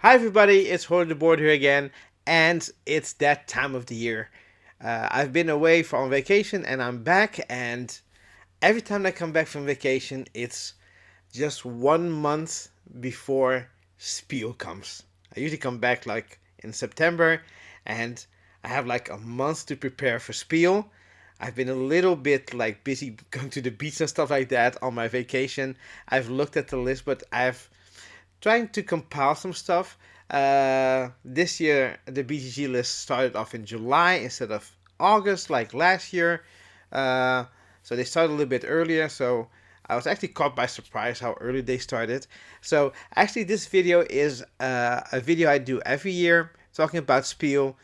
Hi everybody, it's Holy the Board here again, and it's that time of the year. I've been away on vacation and I'm back, and every time I come back from vacation, it's just 1 month before Spiel comes. I usually come back like in September, and I have like a month to prepare for Spiel. I've been a little bit like busy going to the beach and stuff like that on my vacation. I've looked at the list, but I've trying to compile some stuff. This year, the BGG list started off in July instead of August like last year. Uh, so they started a little bit earlier. So I was actually caught by surprise how early they started. So actually, this video is a video I do every year talking about Spiel.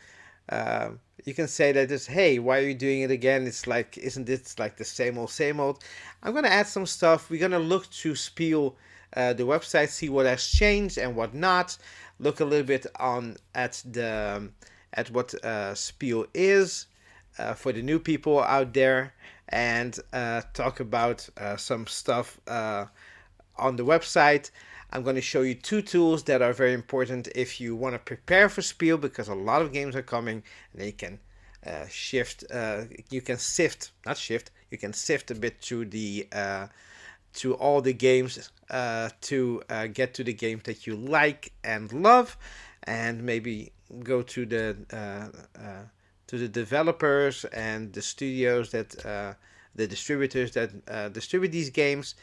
Uh, you can say that it's, hey, why are you doing it again? It's like, isn't it like the same old, same old? I'm gonna add some stuff. We're gonna look to Spiel, the website, see what has changed and what not. Look a little bit on at what Spiel is for the new people out there, and talk about some stuff on the website. I'm going to show you two tools that are very important if you want to prepare for Spiel, because a lot of games are coming and they can you can sift, not shift, you can sift a bit through the to all the games to get to the games that you like and love, and maybe go to the developers and the studios that the distributors that distribute these games,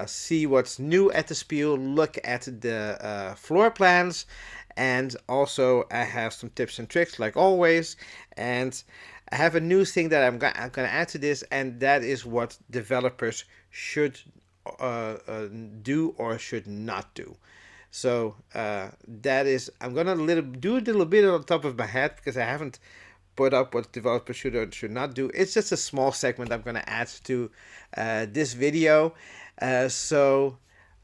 see what's new at the Spiel, look at the floor plans, and also I have some tips and tricks like always. And I have a new thing that I'm going to add to this, and that is what developers should do or should not do. So that is, I'm gonna do a little bit on top of my head because I haven't put up what developers should or should not do. It's just a small segment I'm gonna add to this video. So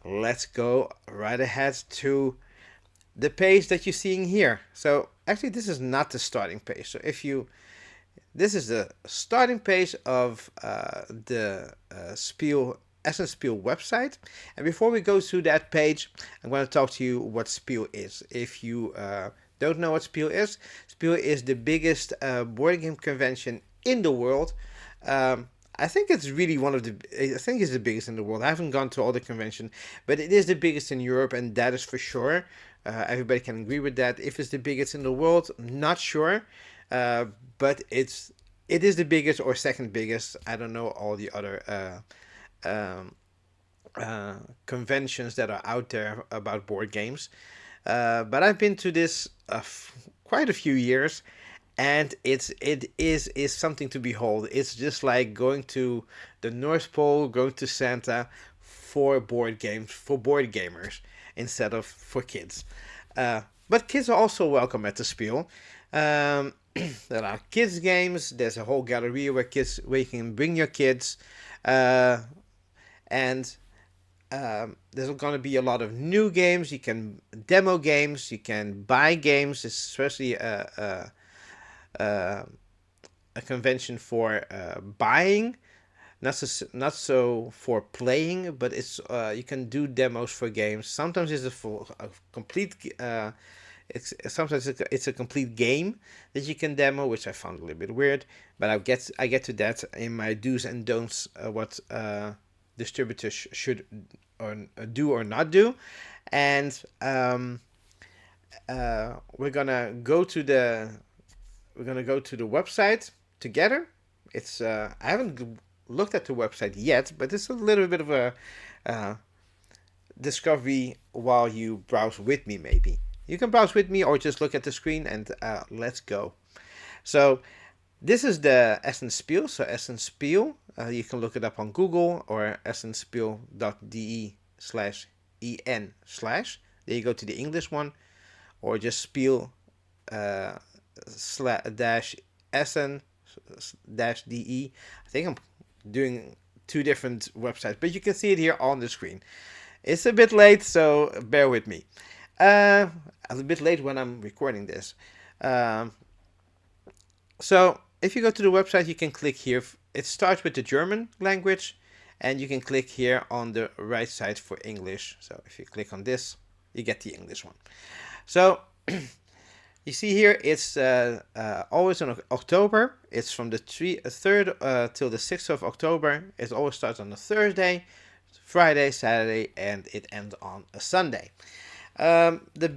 let's go right ahead to the page that you're seeing here. So actually, this is not the starting page. So if you this is the starting page of the Spiel Essen Spiel website. And before we go to that page, I'm going to talk to you what Spiel is. If you don't know what Spiel is the biggest board game convention in the world. I think it's really I think it's the biggest in the world. I haven't gone to all the convention, but it is the biggest in Europe, and that is for sure. Everybody can agree with that. If it's the biggest in the world, not sure. Uh, but it is the biggest or second biggest. I don't know all the other um, conventions that are out there about board games. But I've been to this quite a few years, and it is something to behold. It's just like going to the North Pole, going to Santa for board games, for board gamers instead of for kids. But kids are also welcome at the Spiel. Um, there are kids games. There's a whole gallery where you can bring your kids, uh, and there's going to be a lot of new games. You can demo games. You can buy games, especially uh, a convention for buying, not so for playing, but it's you can do demos for games. Sometimes it's a complete it's a complete game that you can demo, which I found a little bit weird. But I get to that in my do's and don'ts. What distributors should or do or not do, and we're gonna go to the website together. It's I haven't looked at the website yet, but it's a little bit of a uh, discovery while you browse with me. Maybe you can browse with me or just look at the screen, and let's go. So this is the Essen Spiel. So Essen Spiel, you can look it up on Google or essenspiel.de/en/. There you go to the English one, or just Spiel dash Essen dash de. I think I'm doing two different websites, but you can see it here on the screen. It's a bit late, so bear with me. A bit late when I'm recording this. Um, so if you go to the website, you can click here. It starts with the German language, and you can click here on the right side for English. So if you click on this, you get the English one. So you see here, it's always in October. It's from the 3rd till the 6th of October. It always starts on a Thursday, Friday, Saturday, and it ends on a Sunday. The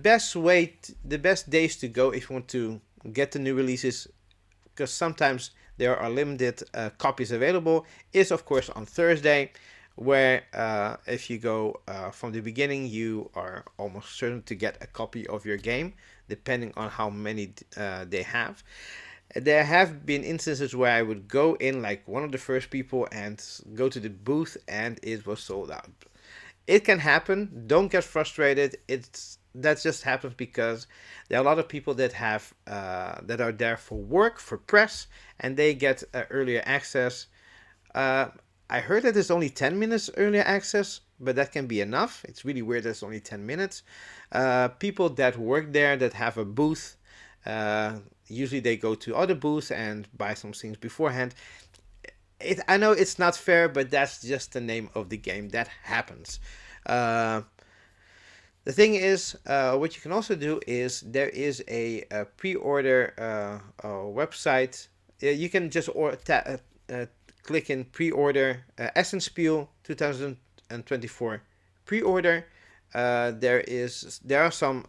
best days to go if you want to get the new releases, because sometimes there are limited copies available, is of course on Thursday, where if you go from the beginning, you are almost certain to get a copy of your game, depending on how many they have. There have been instances where I would go in like one of the first people and go to the booth and it was sold out. It can happen. Don't get frustrated. It's that just happens because there are a lot of people that have that are there for work, for press, and they get earlier access. Uh, I heard that it's only 10 minutes earlier access, but that can be enough. It's really weird that it's only 10 minutes. People that work there that have a booth, uh, usually they go to other booths and buy some things beforehand. I know it's not fair, but that's just the name of the game. That happens. Uh, the thing is, what you can also do is there is a pre-order website. You can just click in pre-order Essen Spiel 2024 pre-order. There are some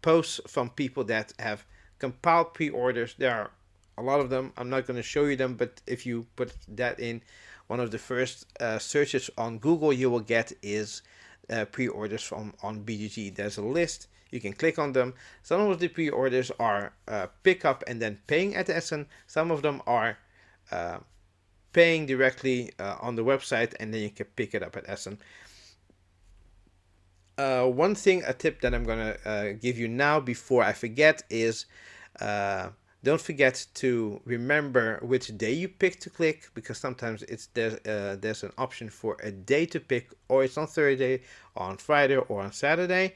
posts from people that have compiled pre-orders. There are a lot of them. I'm not going to show you them, but if you put that in one of the first searches on Google, you will get is pre-orders from on BGG. There's a list. You can click on them. Some of the pre-orders are pick up and then paying at Essen. Some of them are uh, paying directly on the website and then you can pick it up at Essen. One thing, a tip that I'm gonna give you now before I forget is uh, don't forget to remember which day you pick to click, because sometimes there's an option for a day to pick, or it's on Thursday, or on Friday, or on Saturday.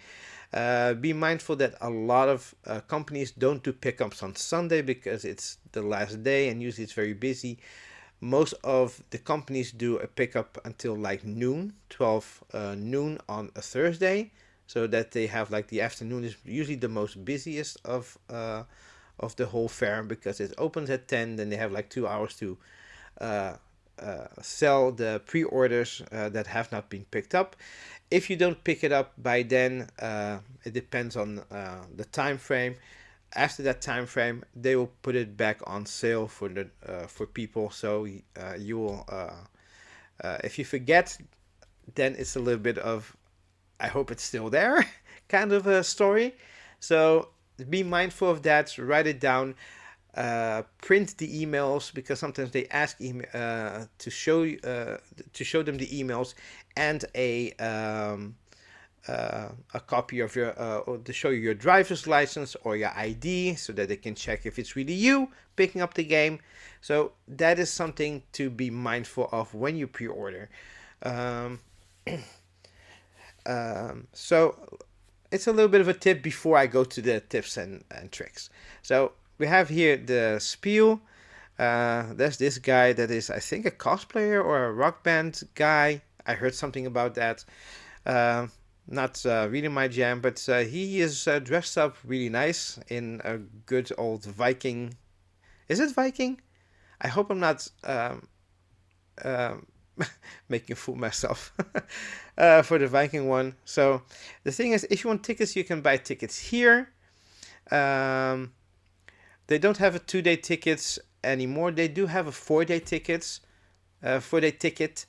Be mindful that a lot of companies don't do pickups on Sunday because it's the last day and usually it's very busy. Most of the companies do a pickup until like noon, 12 noon on a Thursday, so that they have like the afternoon is usually the most busiest of the whole fair, because it opens at 10, then they have like 2 hours to uh, sell the pre-orders that have not been picked up. If you don't pick it up by then, it depends on the time frame. After that time frame, they will put it back on sale for people. So you will, if you forget, then it's a little bit of, I hope it's still there, kind of a story. So be mindful of that. Write it down. Print the emails, because sometimes they ask to show them the emails and a copy of your or to show you your driver's license or your ID, so that they can check if it's really you picking up the game. So that is something to be mindful of when you pre-order. Um, so it's a little bit of a tip before I go to the tips and tricks. So we have here the Spiel. There's this guy that is, I think, a cosplayer or a rock band guy. I heard something about that. Uh, Not really my jam, but he is dressed up really nice in a good old Viking. Is it Viking? I hope I'm not um, making a fool myself for the Viking one. So the thing is, if you want tickets, you can buy tickets here. Um, they don't have a 2-day tickets anymore. They do have a 4-day tickets, 4-day ticket.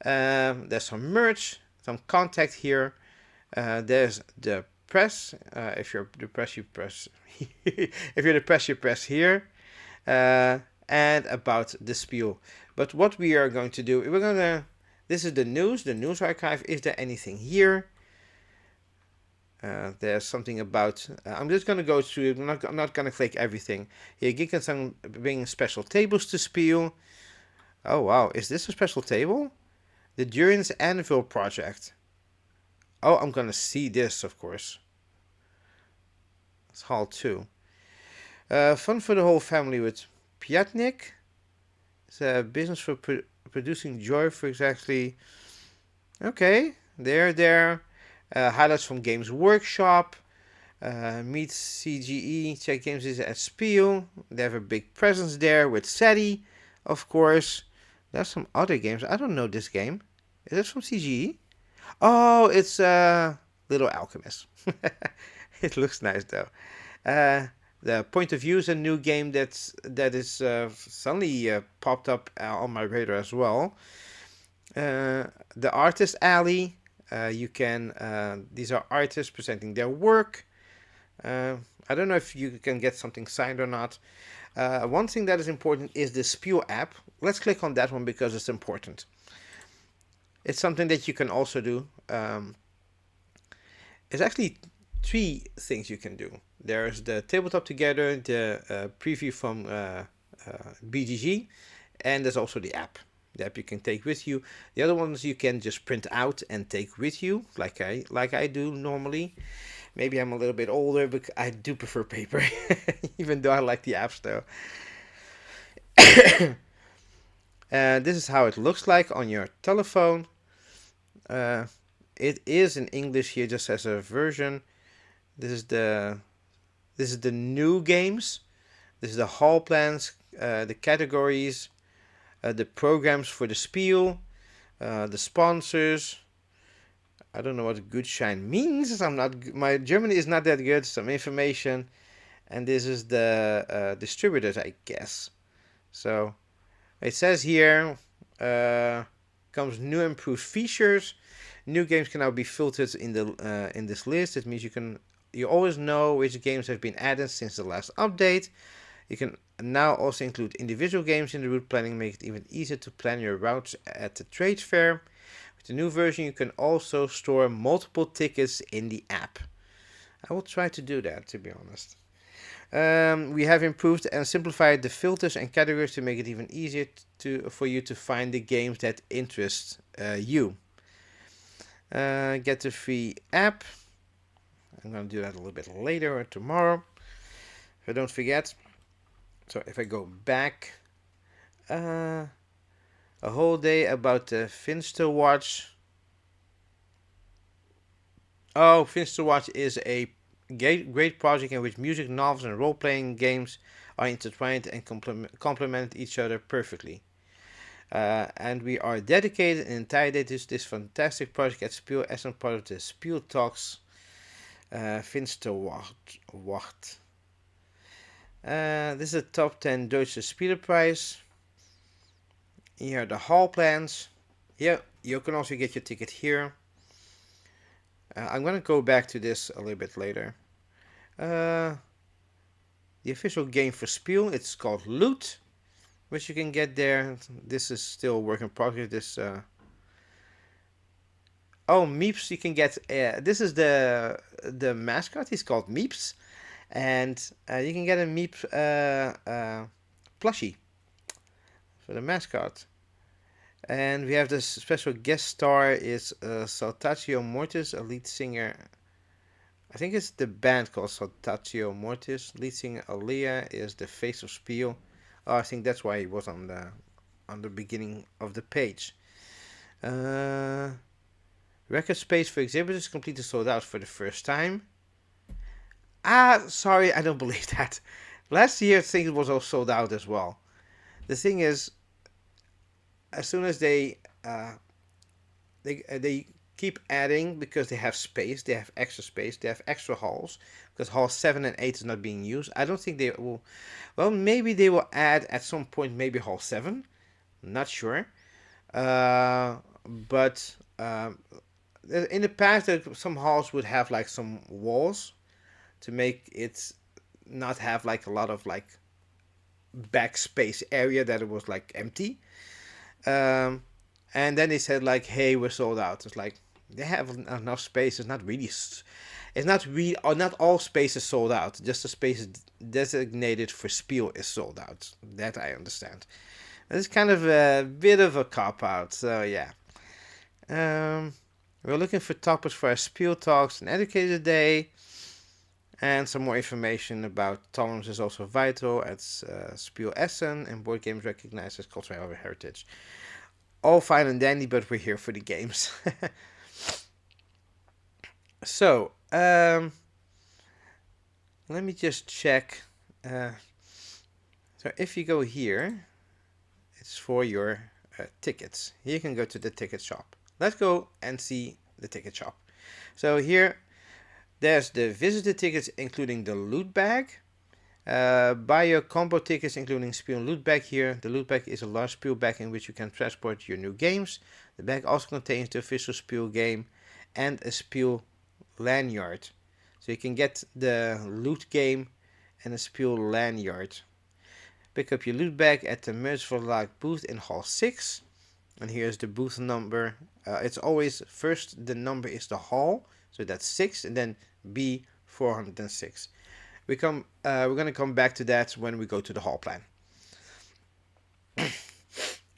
There's some merch, some contact here. There's the press. If you're the press, you press. If you're the press, you press here. And about the Spiel. But what we are going to do, we're gonna. This is the news archive. Is there anything here? There's something about. I'm just gonna go through. I'm not gonna click everything. Here, Geekensang bringing special tables to Spiel. Oh wow, is this a special table? The Durin's Anvil project. Oh, I'm gonna see this, of course. It's Hall 2. Fun for the whole family with Piatnik. It's a business for producing joy for exactly. Okay, there. Highlights from Games Workshop. Meet CGE, Czech Games is at Spiel. They have a big presence there with SETI, of course. There's some other games. I don't know this game. Is it from CGE? Oh, it's Little Alchemist. It looks nice though. Uh, the Point of View is a new game that is suddenly popped up on my radar as well. The Artist Alley. You can. These are artists presenting their work. Uh, I don't know if you can get something signed or not. One thing that is important is the Spiel app. Let's click on that one because it's important. It's something that you can also do. It's actually three things you can do. There's the tabletop together, the preview from BGG, and there's also the app. The app you can take with you. The other ones you can just print out and take with you, like I do normally. Maybe I'm a little bit older, but I do prefer paper, even though I like the apps though. This is how it looks like on your telephone. Uh, it is in English here, just as a version. This is the new games. This is the hall plans, the categories, the programs for the Spiel, the sponsors. I don't know what Gutschein means. My German is not that good. Some information, and this is the distributors, I guess. So it says here comes new improved features. New games can now be filtered in this list. It means you always know which games have been added since the last update. You can now also include individual games in the route planning, make it even easier to plan your routes at the trade fair. With the new version, you can also store multiple tickets in the app. I will try to do that, to be honest. We have improved and simplified the filters and categories to make it even easier for you to find the games that interest you. Get the free app. I'm going to do that a little bit later or tomorrow, if I don't forget. So if I go back, a whole day about the Finster Watch. Oh, Finster Watch is a great project in which music, novels, and role-playing games are intertwined and complement each other perfectly. And we are dedicated an entire day to this fantastic project at Spiel Essen, part of the Spiel Talks Finsterwacht. This is the top 10 Deutsche Spielepreis. Here are the hall plans. Yeah, you can also get your ticket here. I'm going to go back to this a little bit later. The official game for Spiel, it's called Loot, which you can get there. This is still work in progress. Meeps you can get. This is the mascot. He's called Meeps, and you can get a Meep plushie for the mascot. And we have this special guest star is Saltatio Mortis, a lead singer. I think it's the band called Saltatio Mortis. Lead singer Alia is the face of Spiel. Oh, I think that's why he was on the beginning of the page. Record space for exhibitors completely sold out for the first time. Sorry, I don't believe that. Last year, I think it was all sold out as well. The thing is, as soon as they keep adding because they have space, they have extra space, they have extra halls because hall 7 and 8 is not being used. I don't think they will. Well, maybe they will add at some point, maybe hall 7. Not sure. But in the past, some halls would have like some walls to make it not have like a lot of like backspace area that it was like empty. And then they said like, "Hey, we're sold out." It's like they have enough space. It's not really. It's not really. Not all space is sold out. Just the space designated for Spiel is sold out. That I understand. It's kind of a bit of a cop out. So yeah. We're looking for topics for our Spiel Talks and Educator Day. And some more information about tolerance is also vital at Spiel Essen, and board games recognized as cultural heritage. All fine and dandy, but we're here for the games. So, let me just check. Uh, so if you go here, it's for your tickets. Here you can go to the ticket shop. Let's go and see the ticket shop. So here, there's the visitor tickets, including the loot bag. Buy your combo tickets, including Spiel loot bag here. The loot bag is a large Spiel bag in which you can transport your new games. The bag also contains the official Spiel game and a Spiel lanyard. So you can get the loot game and a Spiel lanyard. Pick up your loot bag at the Merge for Like booth in Hall 6. And here's the booth number. It's always first the number is the hall, so that's 6, and then B 406. We're gonna come back to that when we go to the hall plan.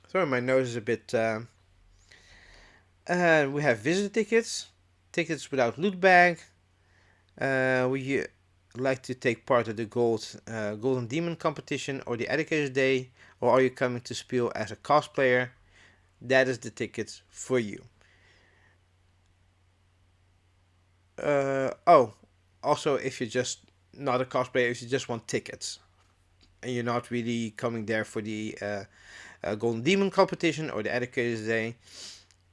Sorry, my nose is a bit. We have visitor tickets, tickets without loot bag. We like to take part of the Golden Demon competition or the Educators Day, or are you coming to Spiel as a cosplayer? That is the tickets for you. Oh, also if you're just not a cosplayer, if you just want tickets and you're not really coming there for the Golden Demon competition or the Educators Day,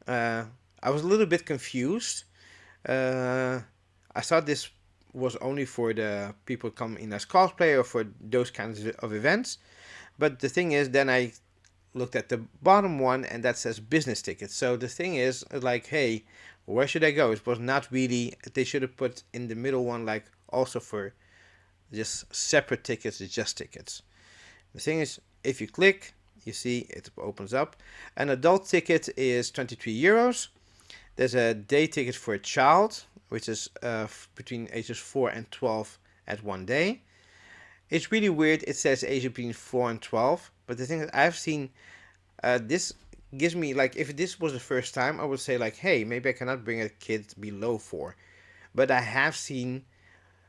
uh, I was a little bit confused. Uh, I thought this was only for the people coming in as cosplay or for those kinds of events. But the thing is, then I looked at the bottom one and that says business tickets. So the thing is, like, hey, where should I go? It was not really, they should have put in the middle one, like, also for just separate tickets, just tickets. The thing is, if you click, you see it opens up. An adult ticket is 23 euros. There's a day ticket for a child, which is between ages 4 and 12 at one day. It's really weird. It says age between 4 and 12. But the thing is, I've seen this gives me, like, if this was the first time, I would say, like, hey, maybe I cannot bring a kid below 4. But I have seen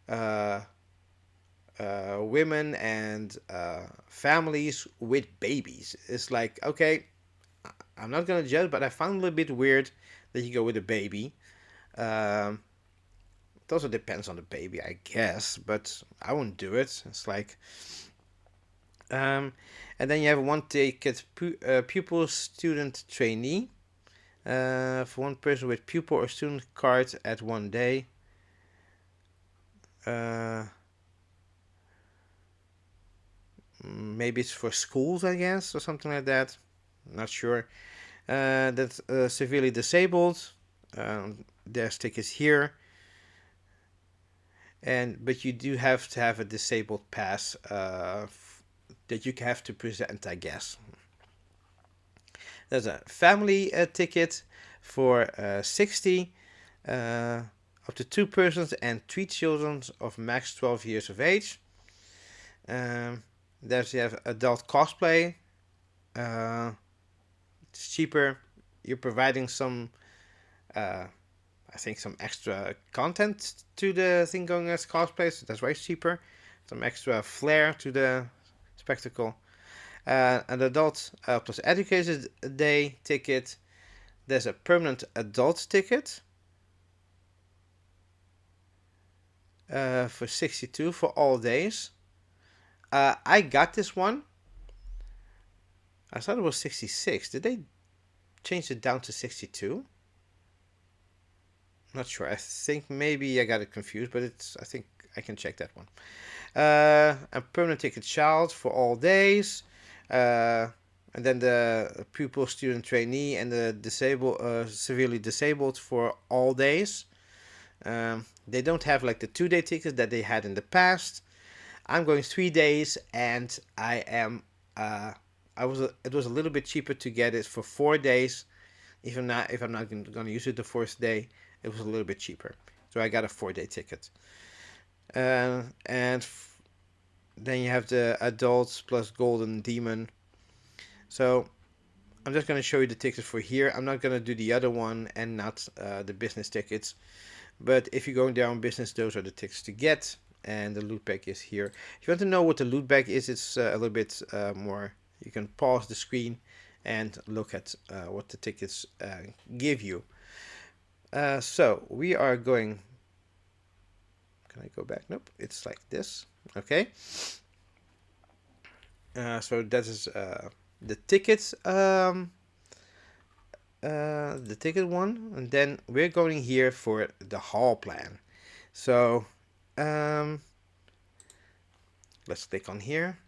uh, women and families with babies. It's like, okay, I'm not gonna judge, but I found it a little bit weird that you go with a baby. Um, it also depends on the baby, I guess, but I wouldn't do it. It's like, um, and then you have one ticket pupil, student, trainee. For one person with pupil or student card at one day. Uh, Maybe it's for schools, I guess, or something like that. Not sure. That's severely disabled. Their stick is here, and but you do have to have a disabled pass that you have to present, I guess. There's a family ticket for 60, uh, up to 2 persons and 3 children of max 12 years of age. Um, there's you have adult cosplay. Uh, it's cheaper. You're providing some, uh, I think, some extra content to the thing going as cosplay, so that's why it's cheaper. Some extra flair to the spectacle. An adult plus educated day ticket. There's a permanent adult ticket for 62 for all days. I got this one. I thought it was 66. Did they change it down to 62? Not sure. I think maybe I got it confused, but it's. I think I can check that one. A permanent ticket child for all days. Uh, and then the pupil, student, trainee, and the severely disabled for all days. They don't have like the 2 day tickets that they had in the past. I'm going 3 days, and I am. It was a little bit cheaper to get it for 4 days. If I'm not going to use it the fourth day, it was a little bit cheaper. So I got a 4 day ticket. And then you have the adults plus Golden Demon. So I'm just going to show you the tickets for here. I'm not going to do the other one and not the business tickets. But if you're going down business, those are the tickets to get. And the loot bag is here. If you want to know what the loot bag is, it's a little bit more. You can pause the screen and look at what the tickets give you. So we are going Can I go back? Nope. It's like this. Okay. So that is the tickets. The ticket one, and then we're going here for the hall plan. So um, let's click on here.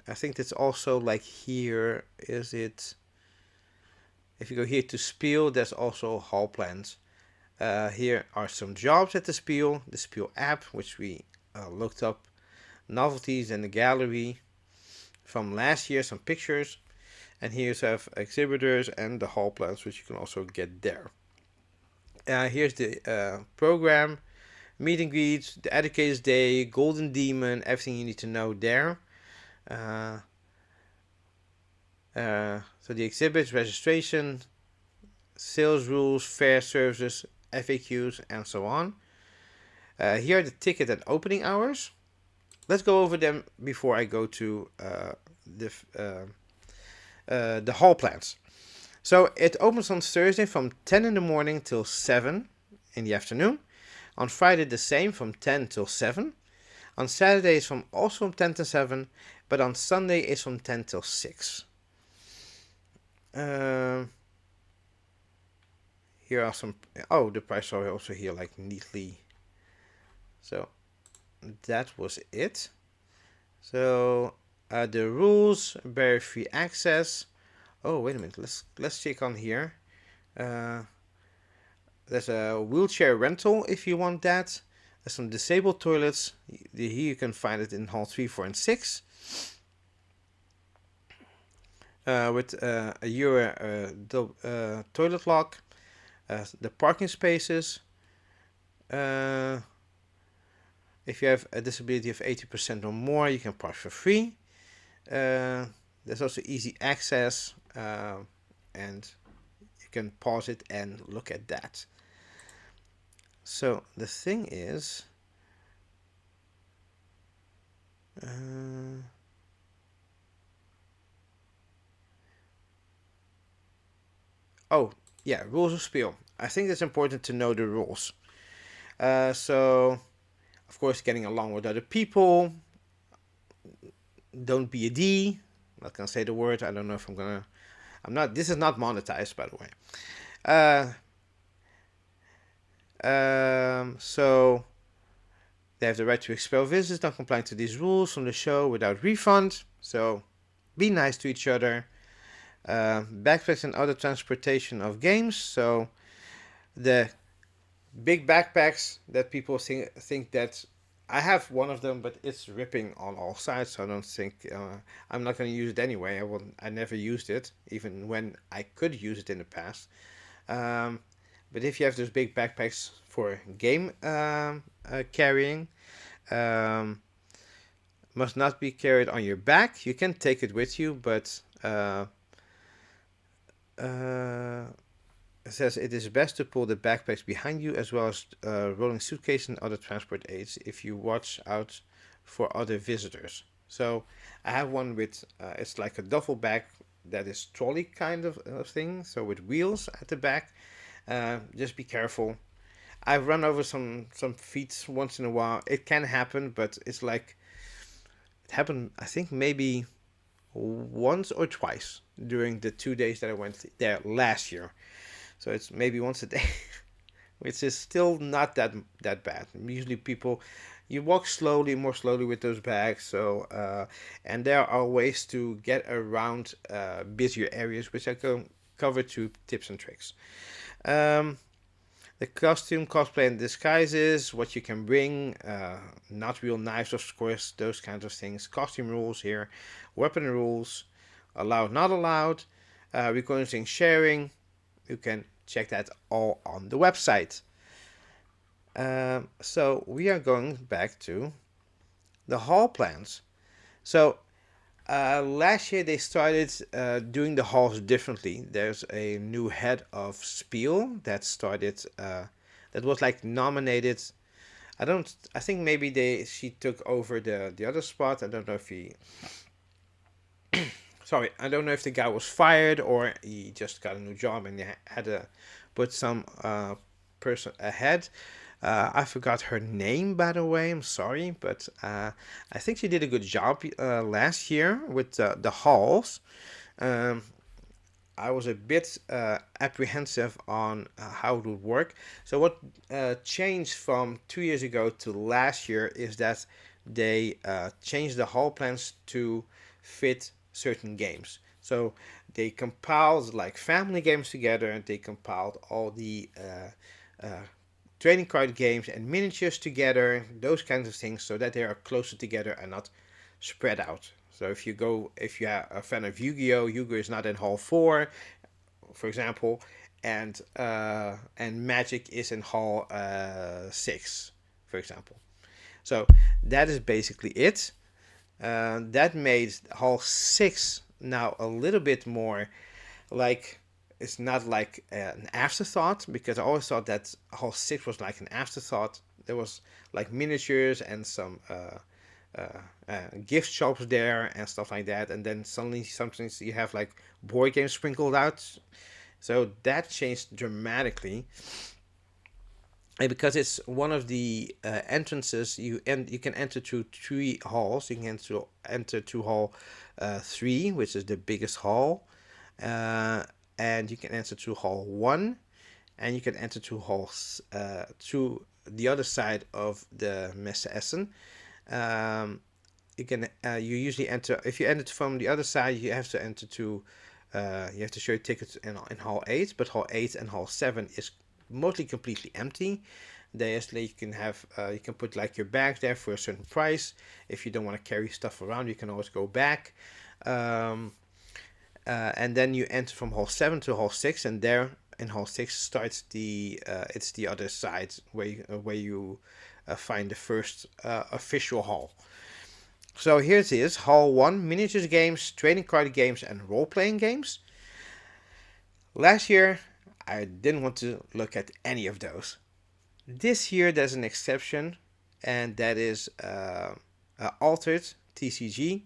I think that's also like here. Is it? If you go here to Spiel, there's also hall plans. Here are some jobs at the Spiel app, which we looked up, novelties in the gallery from last year, some pictures, and here's have exhibitors and the hall plans, which you can also get there. Here's the program, meet and greets, the Educators Day, Golden Demon, everything you need to know there. Uh, so the exhibits, registration, sales rules, fair services, FAQs, and so on. Here are the ticket and opening hours. Let's go over them before I go to the hall plans. So it opens on Thursday from 10 in the morning till 7 in the afternoon. On Friday the same from 10 till 7. On Saturday it's from also from 10 to 7, but on Sunday it's from 10 till 6. Here are some. Oh, the price are also here like neatly. So that was it. So the rules: barrier free access. Oh, wait a minute. Let's check on here. Uh, there's a wheelchair rental if you want that. There's some disabled toilets. Here you can find it in hall 3, 4, and 6. With a euro toilet lock. The parking spaces. If you have a disability of 80% or more, you can park for free. There's also easy access, and you can pause it and look at that. So the thing is, oh yeah, rules of Spiel. I think it's important to know the rules. So of course, getting along with other people. Don't be a D. I'm not gonna say the word. I don't know if I'm gonna. I'm not. This is not monetized, by the way. So they have the right to expel visitors not complying to these rules from the show without refund. So be nice to each other. Backpacks and other transportation of games. So the big backpacks that people think that I have one of them, but it's ripping on all sides. So I don't think I'm not going to use it anyway. I never used it, even when I could use it in the past. But if you have those big backpacks for game carrying, must not be carried on your back. You can take it with you, but it says it is best to pull the backpacks behind you as well as rolling suitcases and other transport aids if you watch out for other visitors. So I have one with, it's like a duffel bag that is trolley kind of thing, so with wheels at the back. Just be careful. I've run over some feet once in a while. It can happen, but it's like, it happened, I think maybe once or twice during the 2 days that I went there last year. So it's maybe once a day, which is still not that bad. Usually people, you walk slowly, more slowly with those bags. So and there are ways to get around busier areas, which I can cover through tips and tricks. The costume, cosplay, and disguises, what you can bring, not real knives, of course, those kinds of things. Costume rules here, weapon rules, allowed, not allowed, recording, sharing. You can check that all on the website. So we are going back to the hall plans. So last year they started doing the halls differently. There's a new head of Spiel that started. That was like nominated. I think maybe she took over the other spot. I don't know if he. Sorry, I don't know if the guy was fired or he just got a new job and he had to put some person ahead. I forgot her name, by the way. I'm sorry, but I think she did a good job last year with the halls. Um, I was a bit apprehensive on how it would work. So what changed from 2 years ago to last year is that they changed the hall plans to fit certain games. So they compiled like family games together, and they compiled all the trading card games and miniatures together, those kinds of things, so that they are closer together and not spread out. So if you are a fan of Yu-Gi-Oh, Yu-Gi-Oh is not in Hall 4, for example, and Magic is in Hall 6, for example. So that is basically it. That made Hall 6 now a little bit more like it's not like an afterthought, because I always thought that Hall 6 was like an afterthought. There was like miniatures and some gift shops there and stuff like that, and then suddenly sometimes you have like board games sprinkled out. So that changed dramatically. And because it's one of the entrances, you can enter through three halls. You can enter to hall 3, which is the biggest hall, uh, and you can enter to hall 1, and you can enter to through the other side of the Messe Essen. Um, you usually enter, if you enter from the other side, you have to enter to you have to show your tickets in hall 8, but hall 8 and hall 7 is mostly completely empty. There's like you can put like your bag there for a certain price. If you don't want to carry stuff around, you can always go back. Um, and then you enter from hall 7 to hall 6, and there in hall 6 starts it's the other side where you find the first official hall. So here it is, Hall 1, miniatures games, trading card games, and role-playing games. Last year, I didn't want to look at any of those. This year, there's an exception, and that is Altered TCG,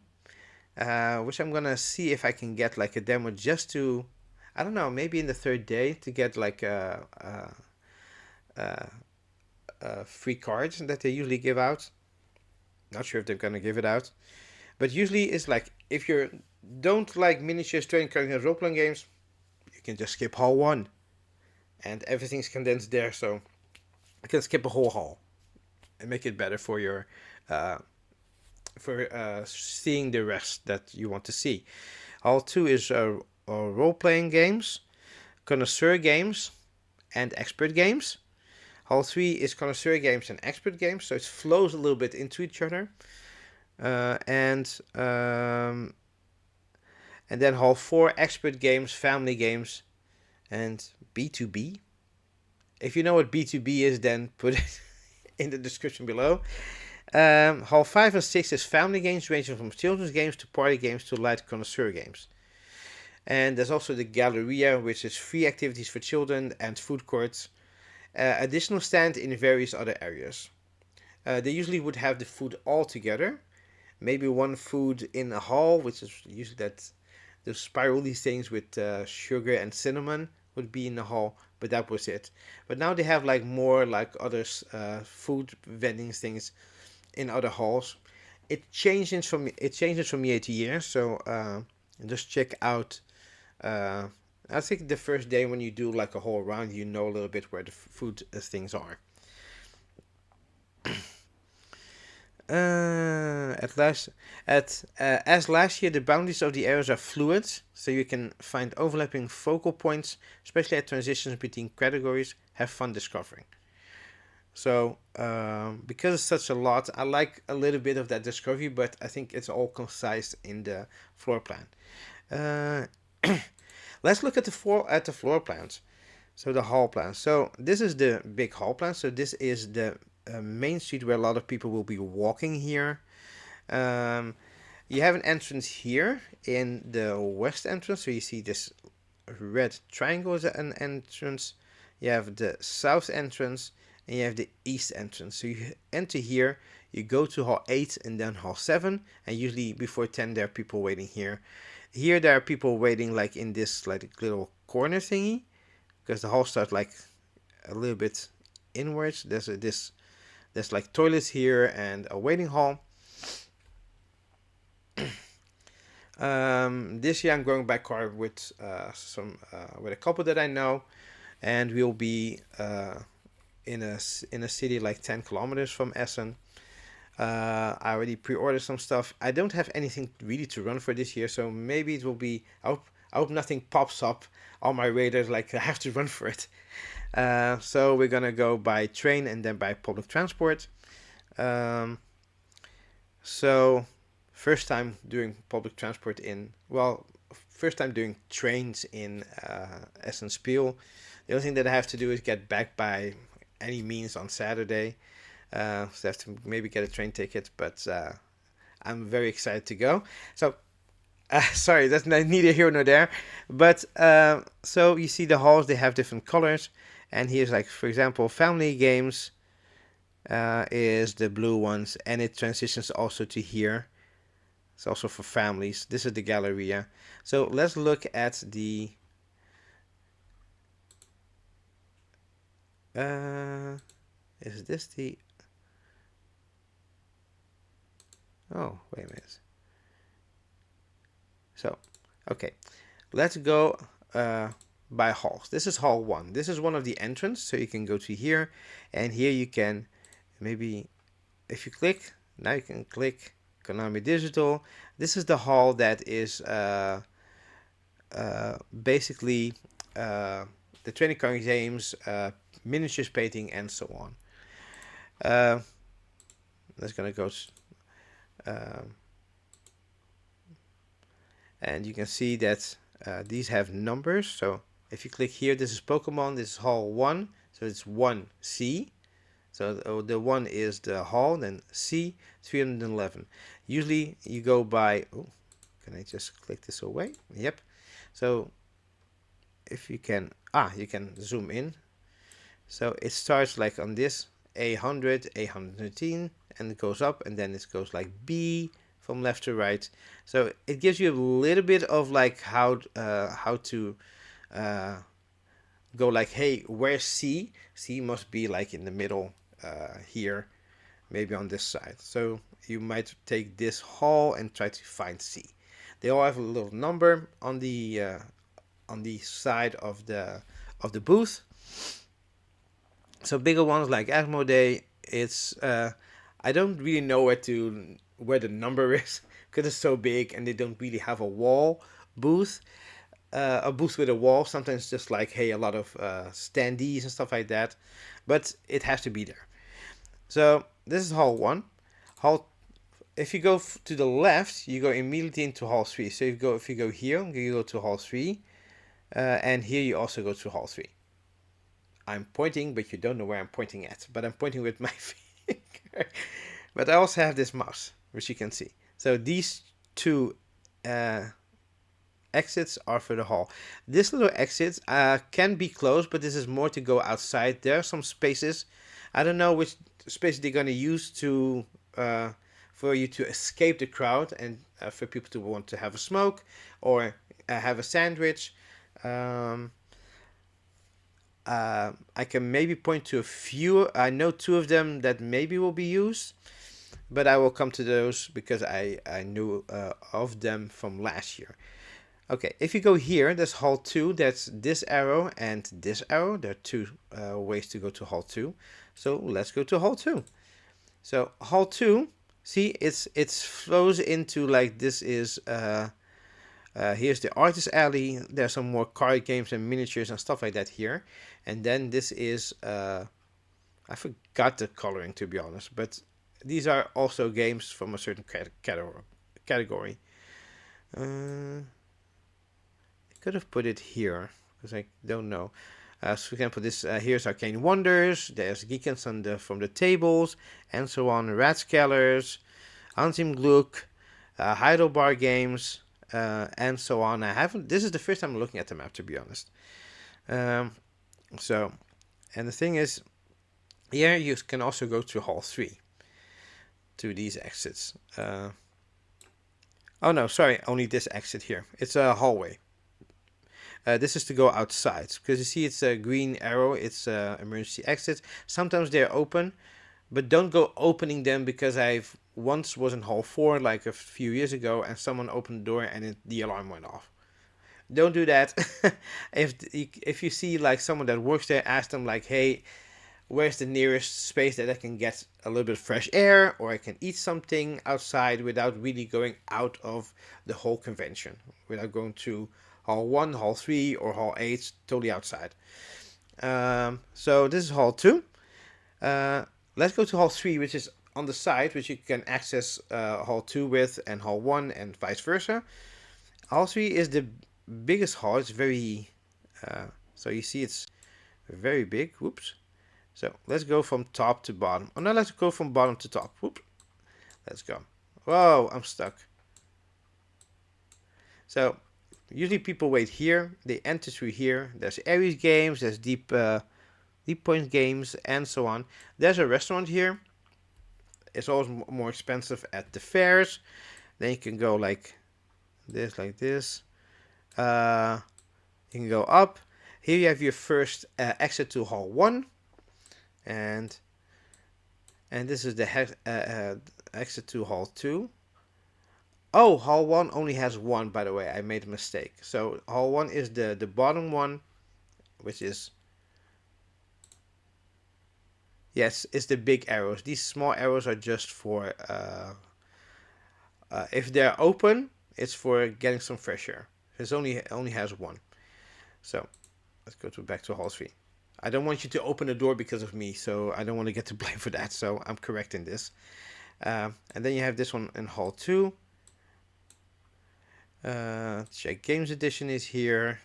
which I'm gonna see if I can get like a demo just to, I don't know, maybe in the third day to get like free cards that they usually give out. Not sure if they're gonna give it out, but usually it's like if you don't like miniatures, trading cards, and role-playing games, you can just skip Hall 1, and everything's condensed there, so you can skip a whole hall and make it better for your uh, seeing the rest that you want to see. Hall 2 is role-playing games, connoisseur games, and expert games. Hall 3 is connoisseur games and expert games, so it flows a little bit into each other. And then Hall 4, expert games, family games, and B2B. If you know what B2B is, then put it in the description below. Hall 5 and 6 is family games, ranging from children's games to party games to light connoisseur games. And there's also the Galleria, which is free activities for children, and food courts. Additional stand in various other areas. They usually would have the food all together. Maybe one food in a hall, which is usually that the spirally things with sugar and cinnamon would be in the hall, but that was it. But now they have like more like other food vending things in other halls. It changes from year to year, so just check out. I think the first day when you do like a whole round, you know a little bit where the food things are. As last year, the boundaries of the areas are fluid, so you can find overlapping focal points, especially at transitions between categories. Have fun discovering. So, because it's such a lot, I like a little bit of that discovery, but I think it's all concise in the floor plan. Uh, let's look at the floor plans. So the hall plan. So this is the big hall plan. So this is the main street where a lot of people will be walking here. Um, you have an entrance here in the west entrance. So you see this red triangle as an entrance. You have the south entrance and you have the east entrance. So you enter here, you go to hall 8 and then hall 7, and usually before 10 there are people waiting here. Here there are people waiting like in this like little corner thingy, because the hall starts like a little bit inwards. There's like toilets here and a waiting hall. This year I'm going by car with with a couple that I know, and we'll be in a city like 10 kilometers from Essen. I already pre-ordered some stuff. I don't have anything really to run for this year, so maybe it will be. I hope nothing pops up on my radar like I have to run for it. So we're gonna go by train and then by public transport. Um, so first time doing public transport in first time doing trains in Essen Spiel. The only thing that I have to do is get back by any means on Saturday. So I have to maybe get a train ticket, but I'm very excited to go. So, sorry, that's neither here nor there. But so you see the halls, they have different colors. And here's like, for example, family games is the blue ones. And it transitions also to here. It's also for families. This is the Galleria. So let's look at the... is this the... Oh, wait a minute. So, okay. Let's go by halls. This is hall 1. This is one of the entrance. So you can go to here. And here you can maybe... If you click... Now you can click Konami Digital. This is the hall that is basically the training card games, miniatures painting, and so on. Let's gonna go, and you can see that these have numbers. So if you click here, this is Pokemon. This is Hall 1, so it's 1C. So the 1 is the hall, then C 311. Usually you go by. Oh, can I just click this away? Yep. So if you can, you can zoom in. So it starts like on this A100, A113, and it goes up, and then it goes like B from left to right. So it gives you a little bit of like how to go like, hey, where's C? C must be like in the middle here, maybe on this side. So you might take this hall and try to find C. They all have a little number on the side of the booth. So bigger ones like Asmodee, it's I don't really know where the number is because it's so big and they don't really have a wall booth. A booth with a wall, sometimes just like, hey, a lot of standees and stuff like that, but it has to be there. So this is hall 1. If you go to the left, you go immediately into hall 3. So if you go here, you go to hall 3, and here you also go to hall 3. I'm pointing, but you don't know where I'm pointing at, but I'm pointing with my finger. But I also have this mouse, which you can see. So these two exits are for the hall. This little exit can be closed, but this is more to go outside. There are some spaces. I don't know which space they're going to use to for you to escape the crowd and for people to want to have a smoke or have a sandwich. I can maybe point to a few. I know 2 of them that maybe will be used, but I will come to those because I knew of them from last year. Okay, if you go here, there's hall 2. That's this arrow and this arrow. There are 2 ways to go to hall 2. So let's go to hall 2. So hall 2, see, it flows into like this is. Here's the artist alley. There's some more card games and miniatures and stuff like that here. And then this is I forgot the coloring, to be honest, but these are also games from a certain category. I could have put it here because I don't know. So for example, this here's Arcane Wonders. There's Geekens from the tables and so on. Ratskellers, Ansim Gluck, Heidelbar games, and so on. This is the first time I'm looking at the map, to be honest. So, and the thing is, here you can also go to hall 3, to these exits. Oh no, sorry, only this exit here. It's a hallway. This is to go outside because you see it's a green arrow. It's emergency exit. Sometimes they're open, but don't go opening them because I've once was in hall 4 like a few years ago and someone opened the door and the alarm went off. Don't do that. If you see like someone that works there, ask them like, hey, where's the nearest space that I can get a little bit of fresh air or I can eat something outside without really going out of the whole convention, without going to hall 1, hall 3, or hall 8, totally outside. So this is hall 2. Uh, let's go to hall 3, which is on the side, which you can access hall 2 with, and hall 1, and vice versa. Hall 3 is the biggest hall. It's very, so you see it's very big. Whoops. So let's go from top to bottom. Oh no, let's go from bottom to top. Whoop. Let's go. Whoa, I'm stuck. So usually people wait here. They enter through here. There's Aries games. There's deep point games, and so on. There's a restaurant here. It's always more expensive at the fairs. Then you can go like this, like this. You can go up. Here you have your first exit to hall 1. And this is the exit to hall 2. Oh, hall 1 only has one, by the way. I made a mistake. So hall 1 is the bottom one, which is, yes, it's the big arrows. These small arrows are just for, if they're open, it's for getting some fresh air. It only has one. So let's go back to hall 3. I don't want you to open the door because of me, so I don't want to get to blame for that. So I'm correcting this. And then you have this one in hall 2. Check Games Edition is here.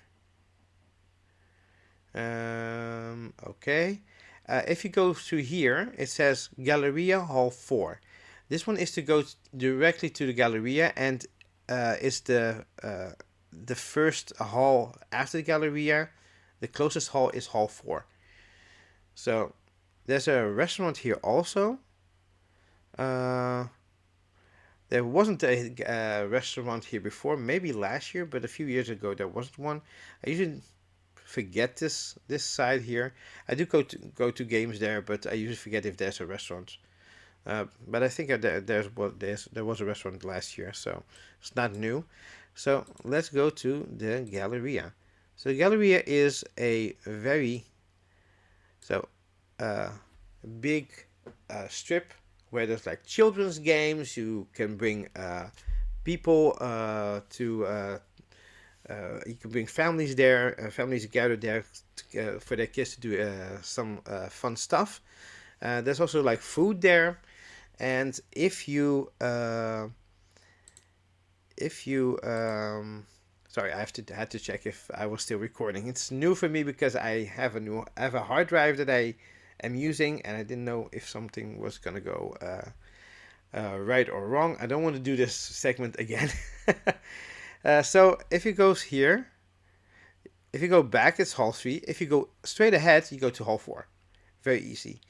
Okay. If you go through here, it says Galleria Hall 4. This one is to go directly to the Galleria, and it's the first hall after the Galleria. The closest hall is hall 4. So there's a restaurant here also. There wasn't a restaurant here before, maybe last year, but a few years ago there wasn't one. I usually forget this side here. I do go to games there, but I usually forget if there's a restaurant. But I think there was a restaurant last year, so it's not new. So let's go to the Galleria. So the Galleria is a very big strip where there's like children's games. You can bring people to. You can bring families there. Families gather there for their kids to do some fun stuff. There's also like food there, and if you sorry, had to check if I was still recording. It's new for me because I have a hard drive that I am using, and I didn't know if something was gonna go right or wrong. I don't want to do this segment again. So if you go here, if you go back, it's hall 3. If you go straight ahead, you go to hall 4. Very easy.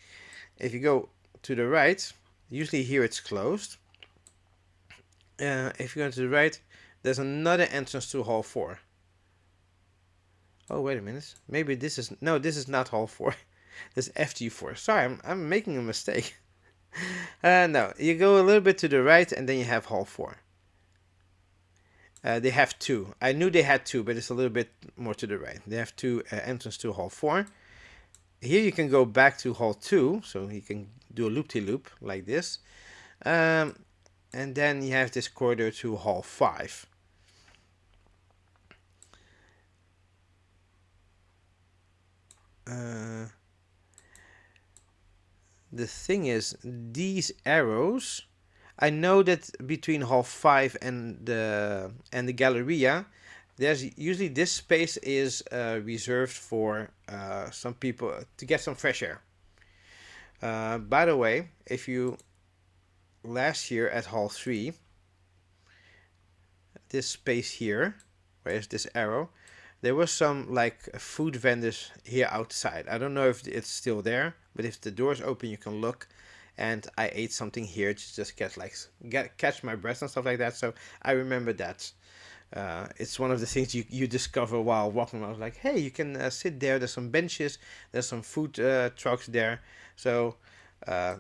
If you go to the right, usually here it's closed. If you go to the right, there's another entrance to hall 4. Oh, wait a minute. Maybe this is not hall 4. This is FG4. Sorry, I'm making a mistake. No, you go a little bit to the right, and then you have hall 4. They have 2. I knew they had 2, but it's a little bit more to the right. They have 2 entrances to hall 4. Here you can go back to hall 2, so you can do a loop-de-loop like this. And then you have this corridor to hall 5. The thing is, these arrows, I know that between hall 5 and the Galleria, there's usually this space is reserved for some people to get some fresh air. By the way, if you last year at hall 3, this space here, where is this arrow, there was some like food vendors here outside. I don't know if it's still there, but if the door's open, you can look. And I ate something here to just catch my breath and stuff like that. So I remember that. It's one of the things you discover while walking around. Like, hey, you can sit there. There's some benches. There's some food trucks there. So uh,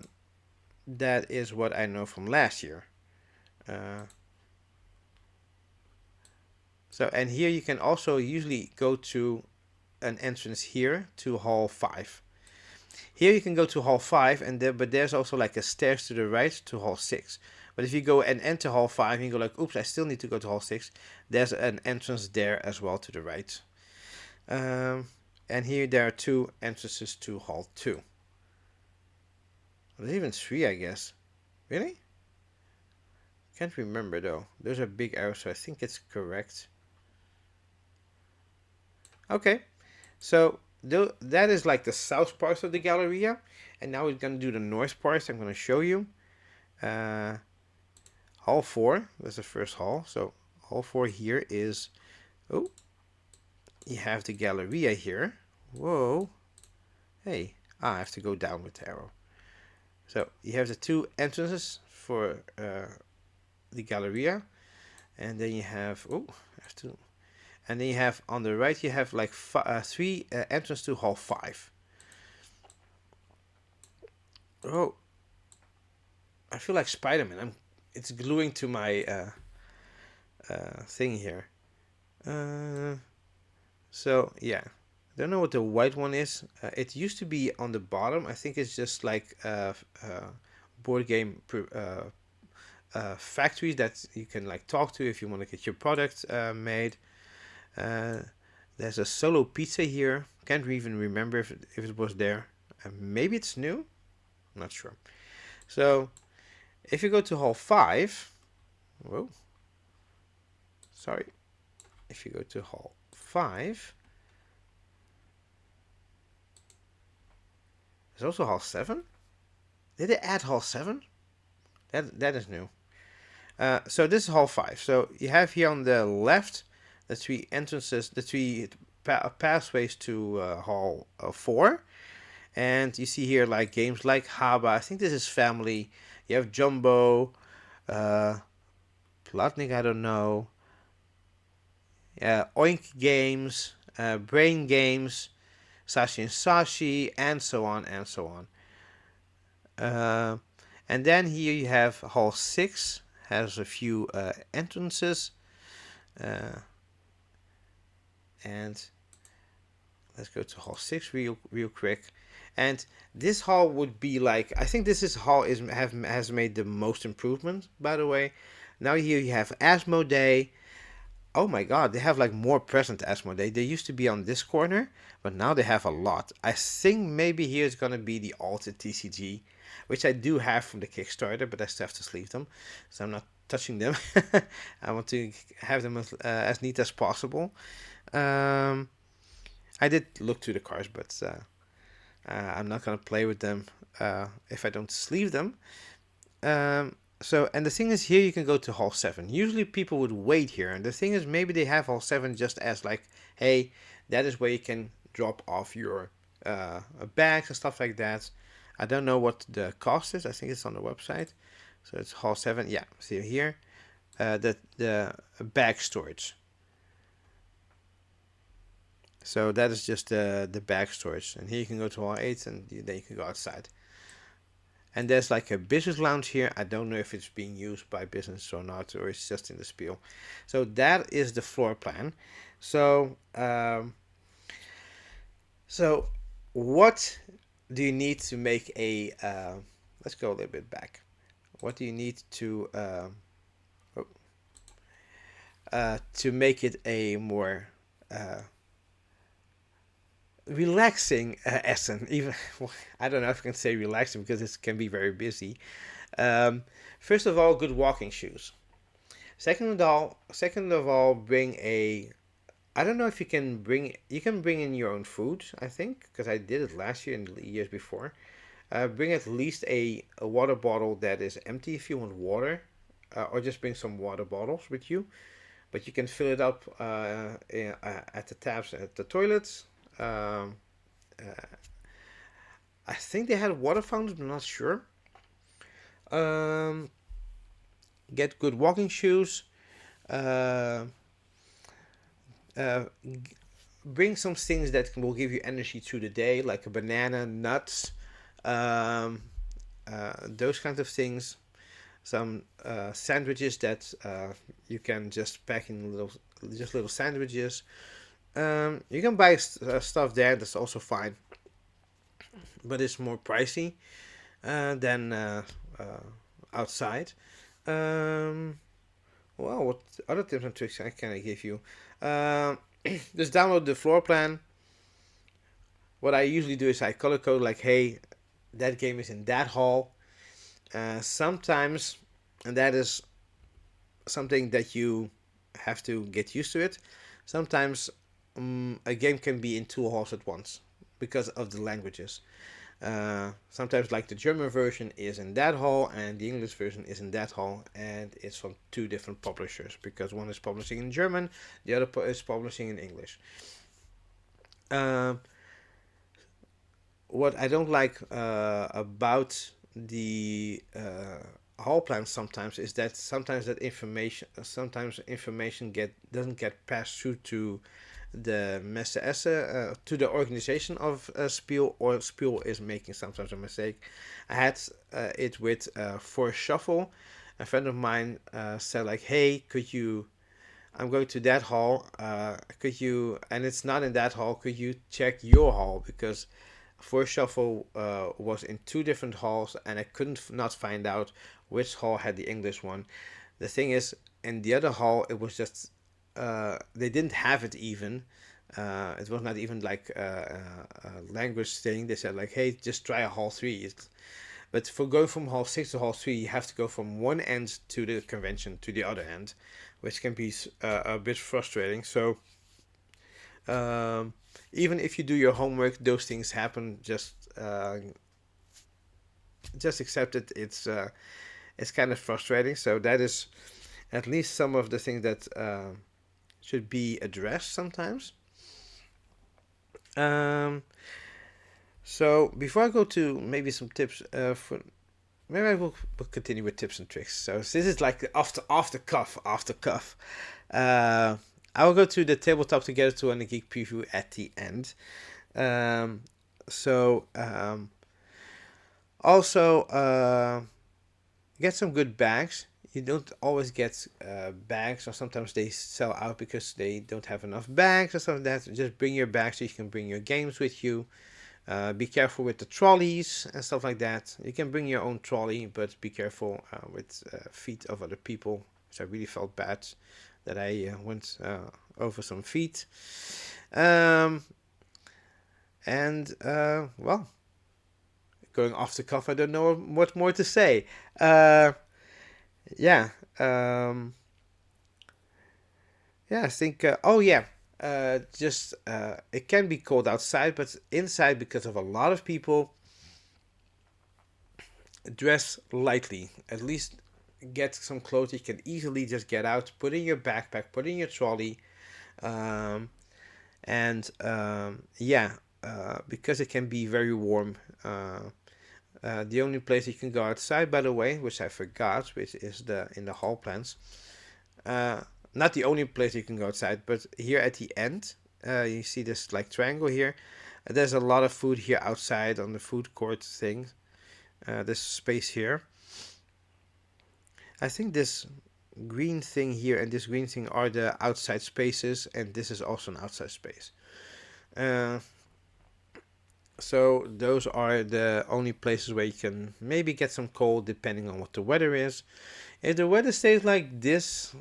that is what I know from last year. Uh, so and here you can also usually go to an entrance here to Hall 5. Here you can go to Hall 5, and but there's also like a stairs to the right to Hall 6. But if you go and enter Hall 5 and you go like, oops, I still need to go to Hall 6, there's an entrance there as well to the right. Um, and here there are two entrances to Hall 2. There's even three, I guess. Really? Can't remember though. Those are big arrows, so I think it's correct. Okay, so that is like the south part of the Galleria. And now we're going to do the north part. I'm going to show you. Uh, Hall 4, that's the first hall. So hall 4 here is, oh, you have the Galleria here. Whoa. Hey, I have to go down with the arrow. So you have the two entrances for the Galleria. And then you have, oh, I have to, and then you have on the right, you have like three entrances to Hall 5. Oh, I feel like Spider-Man. It's gluing to my thing here. Uh, so yeah, I don't know what the white one is. It used to be on the bottom. I think it's just like board game factories that you can like talk to if you want to get your product made. Uh, there's a solo pizza here. Can't even remember if it was there. Maybe it's new. I'm not sure. So if you go to Hall 5, whoa, sorry. If you go to Hall 5, there's also Hall 7. Did they add Hall 7? That is new. So this is Hall 5. So you have here on the left the three entrances, the three pathways to Hall 4. And you see here like games like Haba. I think this is family. You have Jumbo, uh, Plotnik, I don't know. Oink games, Brain games, Sashi and Sashi, and so on and so on. Uh, and then here you have Hall 6, has a few entrances. And let's go to Hall 6 real quick. And this hall would be like, I think this hall has made the most improvement, by the way. Now here you have Asmodee. Oh my god, they have like more present Asmodee. They used to be on this corner, but now they have a lot. I think maybe here is gonna be the Altered TCG, which I do have from the Kickstarter, but I still have to sleeve them, so I'm not touching them. I want to have them as neat as possible. I did look through the cards, but I'm not gonna play with them if I don't sleeve them. So, and the thing is, here you can go to Hall 7. Usually people would wait here, and the thing is, maybe they have Hall 7 just as like, hey, that is where you can drop off your bags and stuff like that. I don't know what the cost is. I think it's on the website. So it's Hall 7. Yeah, see here, the bag storage. So that is just the bag storage. And here you can go to Hall 8, and then you can go outside. And there's like a business lounge here. I don't know if it's being used by business or not, or it's just in the Spiel. So that is the floor plan. So, so what do you need to make a? Let's go a little bit back. What do you need to make it a more relaxing Essen? Even I don't know if I can say relaxing because it can be very busy. First of all, good walking shoes. Second of all, bring a. I don't know if you can bring. You can bring in your own food. I think because I did it last year and the years before. Bring at least a water bottle that is empty if you want water, or just bring some water bottles with you. But you can fill it up at the taps at the toilets. Um, I think they had water fountains. I'm not sure. Um, get good walking shoes. Uh, bring some things that will give you energy through the day, like a banana, nuts, um, those kinds of things. Some sandwiches that you can just pack in little sandwiches. You can buy stuff there. That's also fine, but it's more pricey than uh, outside. Um, well, what other tips and tricks can I give you? Um, just download the floor plan. What I usually do is I color code like, hey, that game is in that hall. Sometimes, and that is something that you have to get used to it. Sometimes a game can be in two halls at once because of the languages. Sometimes, like the German version is in that hall and the English version is in that hall, and it's from two different publishers because one is publishing in German, the other is publishing in English. Um, what I don't like about the hall plans sometimes is that sometimes information get doesn't get passed through to the Messe Esse, to the organization of Spiel, or Spiel is making sometimes a mistake. I had it with for Shuffle. A friend of mine said like, "Hey, could you? I'm going to that hall. Could you? And it's not in that hall. Could you check your hall because for Shuffle was in two different halls, and I couldn't not find out which hall had the English one. The thing is, in the other hall, it was just they didn't have it even. It was not even like a language thing. They said like, "Hey, just try a hall three." But for going from hall six to hall three, you have to go from one end to the convention to the other end, which can be a bit frustrating. So um, even if you do your homework, those things happen. Just accept it. It's kind of frustrating. So that is at least some of the things that should be addressed sometimes. Um, so before I go to maybe some tips for maybe I will continue with tips and tricks. So this is like off the cuff. Uh, I will go to the tabletop together to and the geek preview at the end. Um, so also get some good bags. You don't always get bags, or sometimes they sell out because they don't have enough bags or something like that. Just bring your bags so you can bring your games with you. Be careful with the trolleys and stuff like that. You can bring your own trolley, but be careful with feet of other people. So I really felt bad that I went over some feet. Um, and well, going off the cuff, I don't know what more to say. Uh, yeah, um, yeah, I think. Oh yeah, just it can be cold outside, but inside because of a lot of people, dress lightly. At least get some clothes you can easily just get out, put in your backpack, put in your trolley, um, and yeah, because it can be very warm. The only place you can go outside, by the way, which I forgot, which is the in the hall plans. Uh, Not the only place you can go outside, but here at the end, you see this like triangle here. There's a lot of food here outside on the food court thing. This space here. I think this green thing here and this green thing are the outside spaces, and this is also an outside space. Uh, so those are the only places where you can maybe get some cold depending on what the weather is. If the weather stays like this,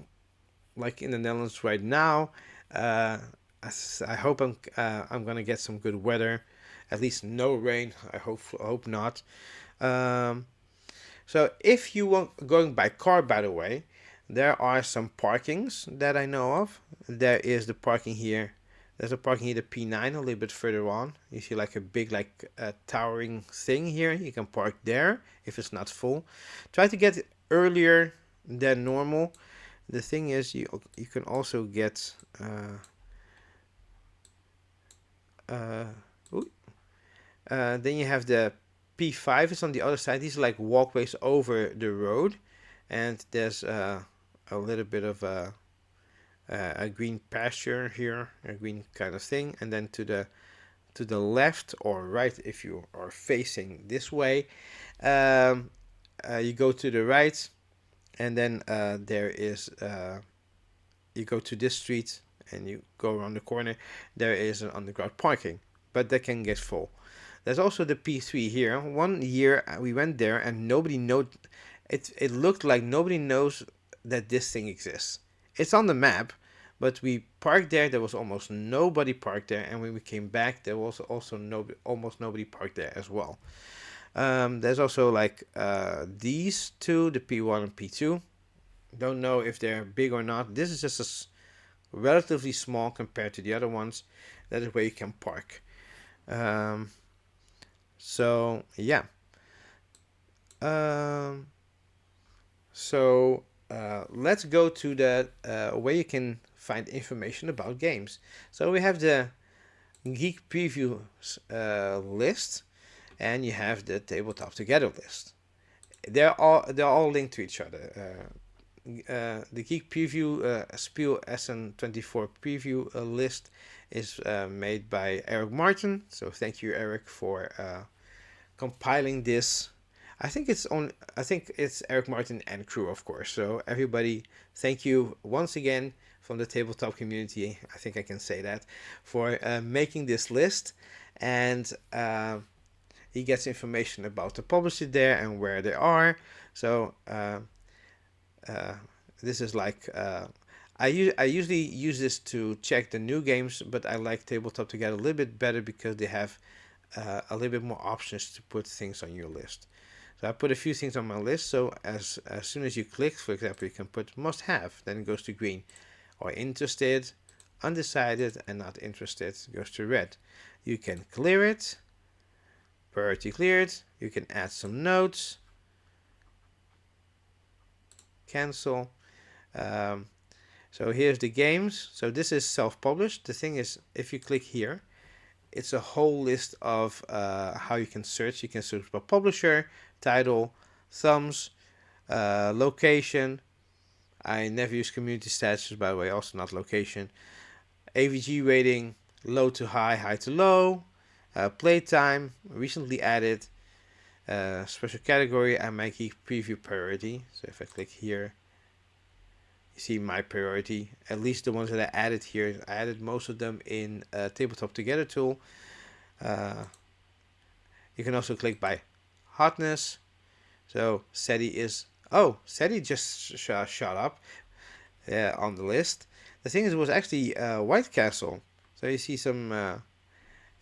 like in the Netherlands right now, uh, I hope I'm gonna get some good weather. At least no rain. I hope not. Um, So if you want going by car, by the way, there are some parkings that I know of. There is the parking here. There's a parking here, the P9, a little bit further on. You see like a big, like towering thing here. You can park there if it's not full. Try to get earlier than normal. The thing is, you can also get uh, then you have the P5 is on the other side. These are like walkways over the road, and there's a little bit of a green pasture here, a green kind of thing, and then to the left or right, if you are facing this way, um, you go to the right, and then there is you go to this street and you go around the corner. There is an underground parking, but that can get full. There's also the P3 here. One year we went there and nobody know. It looked like nobody knows that this thing exists. It's on the map, but we parked there. There was almost nobody parked there, and when we came back, there was also almost nobody parked there as well. There's also like these two, the P1 and P2. Don't know if they're big or not. This is just relatively small compared to the other ones. That is where you can park. Um, so yeah. Um, let's go to the where you can find information about games. So we have the Geek Preview list, and you have the Tabletop Together list. They're all linked to each other. The Geek Preview Spiel Essen 24 preview list is made by Eric Martin. So thank you, Eric, for compiling this. I think it's Eric Martin and crew, of course. So everybody, thank you once again from the tabletop community. I think I can say that for making this list, and he gets information about the publisher there and where they are. So uh, this is like I usually use this to check the new games, but I like Tabletop Together a little bit better because they have a little bit more options to put things on your list. So I put a few things on my list. So as soon as you click, for example, you can put must have, then it goes to green, or interested, undecided, and not interested goes to red. You can clear it, priority cleared. You can add some notes, cancel. Um, so here's the games. So this is self-published. The thing is, if you click here, it's a whole list of how you can search. You can search by publisher, title, thumbs, location. I never use community statuses, by the way, also not location. AVG rating, low to high, high to low. Playtime, recently added. Special category, I make preview priority. So if I click here, you see my priority. At least the ones that I added here. I added most of them in Tabletop Together tool. You can also click by hotness. So SETI is... Oh, SETI just shot up on the list. The thing is, it was actually White Castle. So you see some...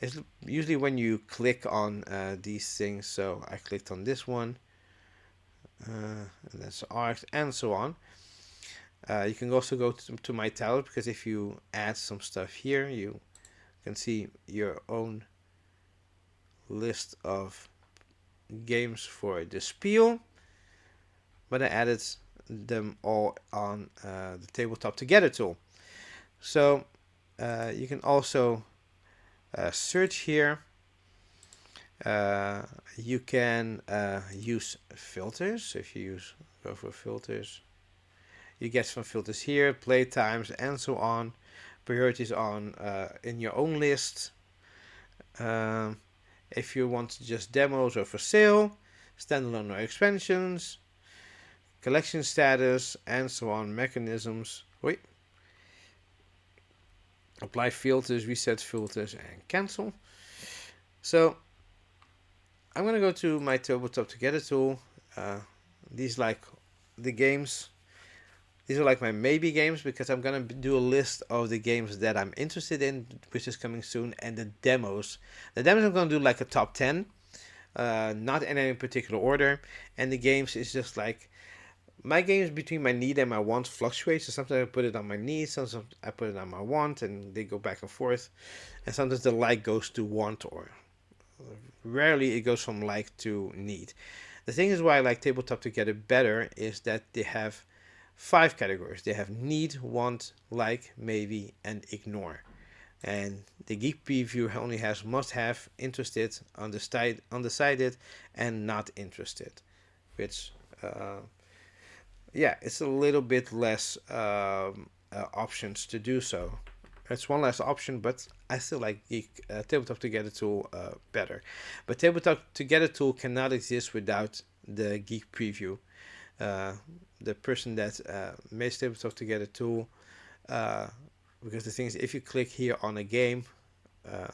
it's usually when you click on these things. So I clicked on this one. And that's art and so on. You can also go to my tablet, because if you add some stuff here, you can see your own list of games for the Spiel. But I added them all on the Tabletop Together tool. So you can also search here. You can use filters. So if you go for filters, you get some filters here, play times and so on, priorities on in your own list. If you want just demos or for sale, standalone or expansions, collection status, and so on, mechanisms. Wait. Apply filters, reset filters, and cancel. So I'm gonna go to my Tabletop Together tool. These like the games. These are like my maybe games, because I'm gonna do a list of the games that I'm interested in, which is coming soon, and the demos. The demos I'm gonna do like a top 10, not in any particular order. And the games is just like my games between my need and my want fluctuate. So sometimes I put it on my need, sometimes I put it on my want, and they go back and forth. And sometimes the like goes to want, or rarely it goes from like to need. The thing is why I like Tabletop Together better is that they have 5 categories. They have need, want, like, maybe, and ignore. And the Geek Preview only has must have, interested, undecided, and not interested. Which, yeah, it's a little bit less options to do so. It's one less option, but I still like Geek Tabletop Together tool better. But Tabletop Together tool cannot exist without the Geek Preview. Uh, the person that made Tabletop Together tool, uh, because the thing is, if you click here on a game, uh,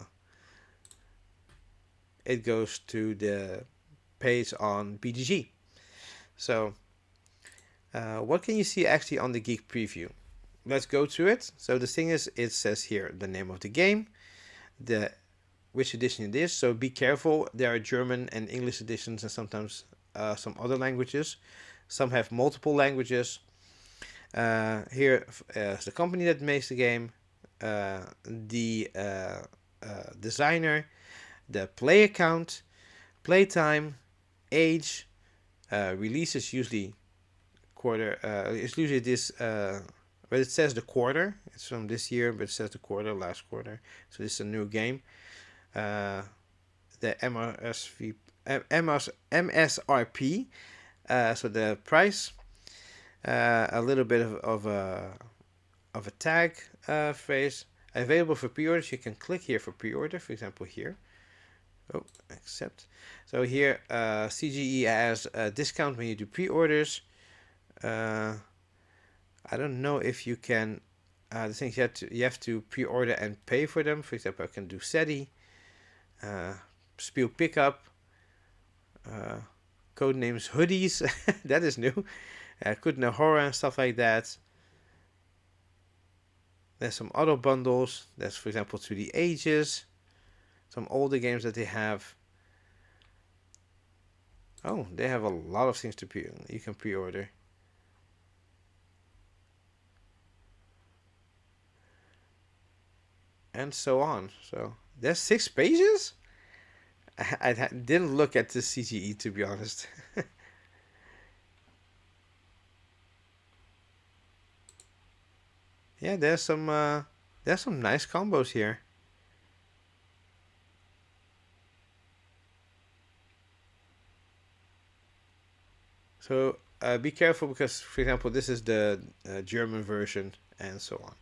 it goes to the page on BGG. So, what can you see actually on the Geek Preview? Let's go to it. So the thing is, it says here the name of the game, the which edition it is. So be careful. There are German and English editions, and sometimes some other languages. Some have multiple languages. Here is the company that makes the game, the designer, the player count, playtime, age, releases usually quarter. It's usually this. But it says the quarter. It's from this year, but it says the quarter, last quarter. So this is a new game. The MSRP. So the price. A little bit of a tag phrase. Available for pre-orders. You can click here for pre-order. For example, here. Oh, accept. So here, CGE has a discount when you do pre-orders. I don't know if you can. The things you have to pre-order and pay for them. For example, I can do SETI, Spiel pickup, code names hoodies. That is new. Kutna horror and stuff like that. There's some other bundles. There's, for example, to the ages. Some older games that they have. Oh, they have a lot of things you can pre-order. And so on. So there's 6 pages. I didn't look at the CGE, to be honest. Yeah, there's some nice combos here. So be careful because, for example, this is the German version and so on.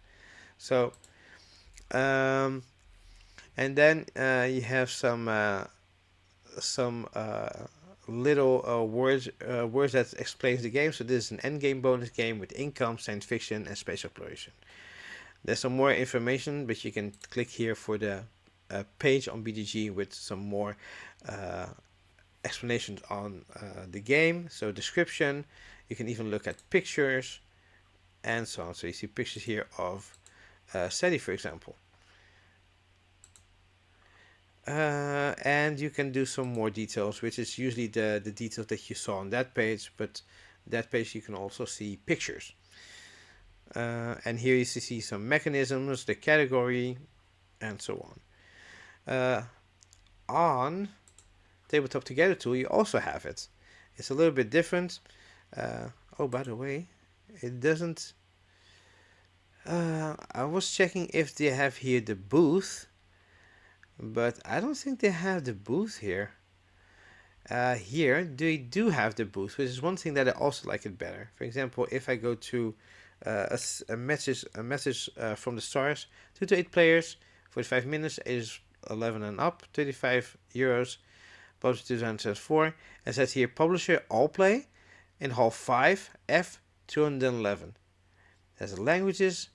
So and then you have some little words that explains the game. So this is an endgame bonus game with income, science fiction, and space exploration. There's some more information, but you can click here for the page on BGG with some more explanations on the game. So description, you can even look at pictures and so on. So you see pictures here of SETI, for example. And you can do some more details, which is usually the details that you saw on that page, but that page you can also see pictures. And here you see some mechanisms, the category, and so on. On Tabletop Together tool, you also have it. It's a little bit different. Oh, by the way, it doesn't. I was checking if they have here the booth, but I don't think they have the booth here. Here they do have the booth, which is one thing that I also like it better. For example, if I go to a message from the stars, 2 to 8 players, 45 minutes, age 11 and up, €35, published 2004. It says here publisher all play in hall 5 F 211. There's the languages,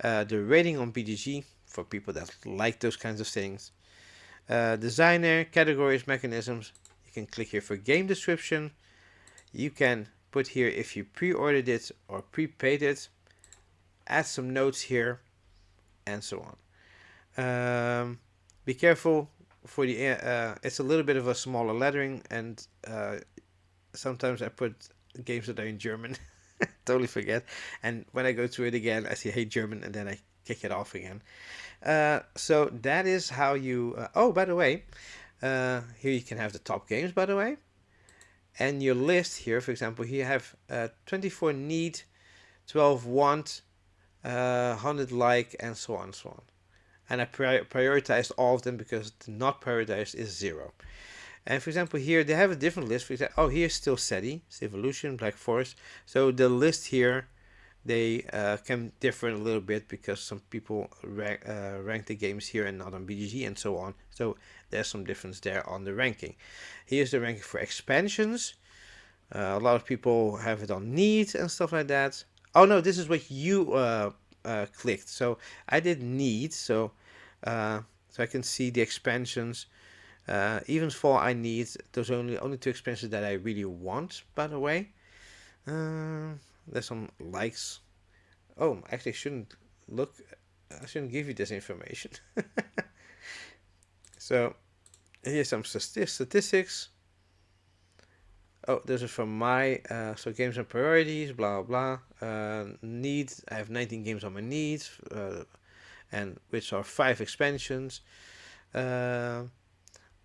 the rating on BGG for people that like those kinds of things. Designer, categories, mechanisms. You can click here for game description. You can put here if you pre-ordered it or prepaid it. Add some notes here, and so on. Be careful for the. It's a little bit of a smaller lettering, and sometimes I put games that are in German. Totally forget, and when I go through it again, I see hate German, and then I kick it off again. So that is how you. Oh, by the way, here you can have the top games. By the way, and your list here, for example, here you have 24 need, 12 want, 100 like, and so on and so on. And I prioritized all of them because the not prioritized is 0. And for example, here they have a different list. For example, oh, here's still SETI, Evolution, Black Forest. So the list here they can differ a little bit because some people rank the games here and not on BGG and so on. So there's some difference there on the ranking. Here's the ranking for expansions. A lot of people have it on needs and stuff like that. Oh no, this is what you clicked. So I did needs, so I can see the expansions. Even for I need, those are only two expansions that I really want. By the way, there's some likes. Oh, actually, I shouldn't look. I shouldn't give you this information. So here's some statistics. Oh, this is from my so games and priorities, blah blah. Needs. I have 19 games on my needs, and which are 5 expansions. Uh,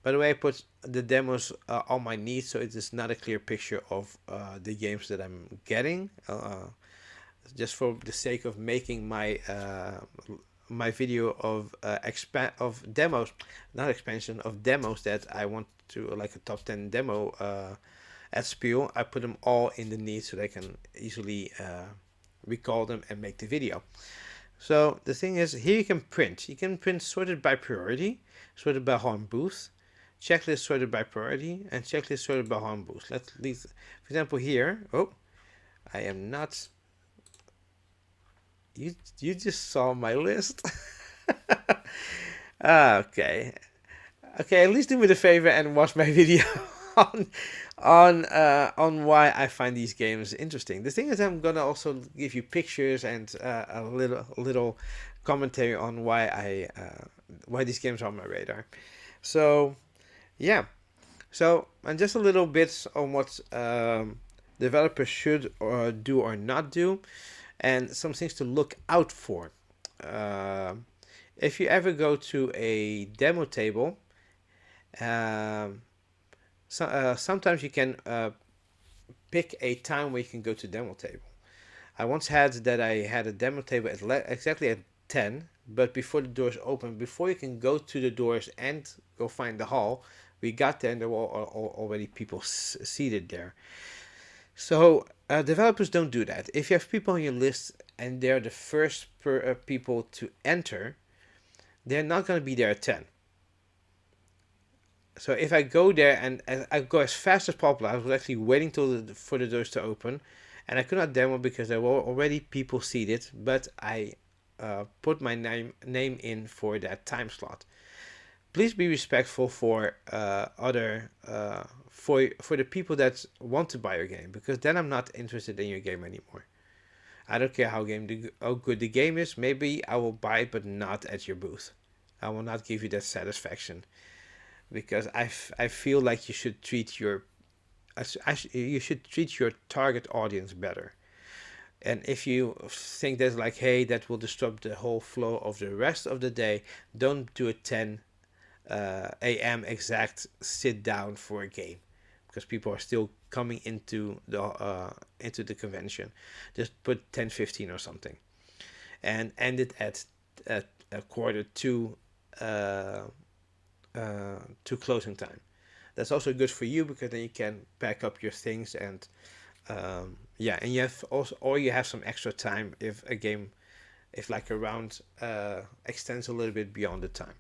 by the way, I put the demos on my needs, so it is not a clear picture of the games that I'm getting. Just for the sake of making my video of demos, not expansion of demos that I want to like a top 10 demo at Spiel. I put them all in the needs so they can easily recall them and make the video. So the thing is, here you can print. You can print sorted by priority, sorted by harm boost, checklist sorted by priority, and checklist sorted by harm boost. Let's leave, for example, here. Oh, I am not. You just saw my list. Okay. Okay, at least do me the favor and watch my video on on why I find these games interesting. The thing is, I'm gonna also give you pictures and a little commentary on why these games are on my radar. So yeah, so and just a little bit on what developers should or do or not do, and some things to look out for. Uh, if you ever go to a demo table, um, sometimes you can pick a time where you can go to demo table. I once had that I had a demo table at exactly at 10, but before the doors open, before you can go to the doors and go find the hall, we got there and there were already people seated there. So developers don't do that. If you have people on your list and they're the first people to enter, they're not going to be there at 10. So if I go there and I go as fast as possible, I was actually waiting for the doors to open, and I could not demo because there were already people seated. But I put my name in for that time slot. Please be respectful for other for the people that want to buy your game, because then I'm not interested in your game anymore. I don't care how good the game is. Maybe I will buy it, but not at your booth. I will not give you that satisfaction, because I feel like you should treat your target audience better. And if you think that's like, hey, that will disrupt the whole flow of the rest of the day, don't do a 10 a.m. exact sit down for a game, because people are still coming into the convention. Just put 10:15 or something, and end it at a quarter to closing time. That's also good for you, because then you can pack up your things and yeah, and you have also, or you have some extra time if like a round extends a little bit beyond the time.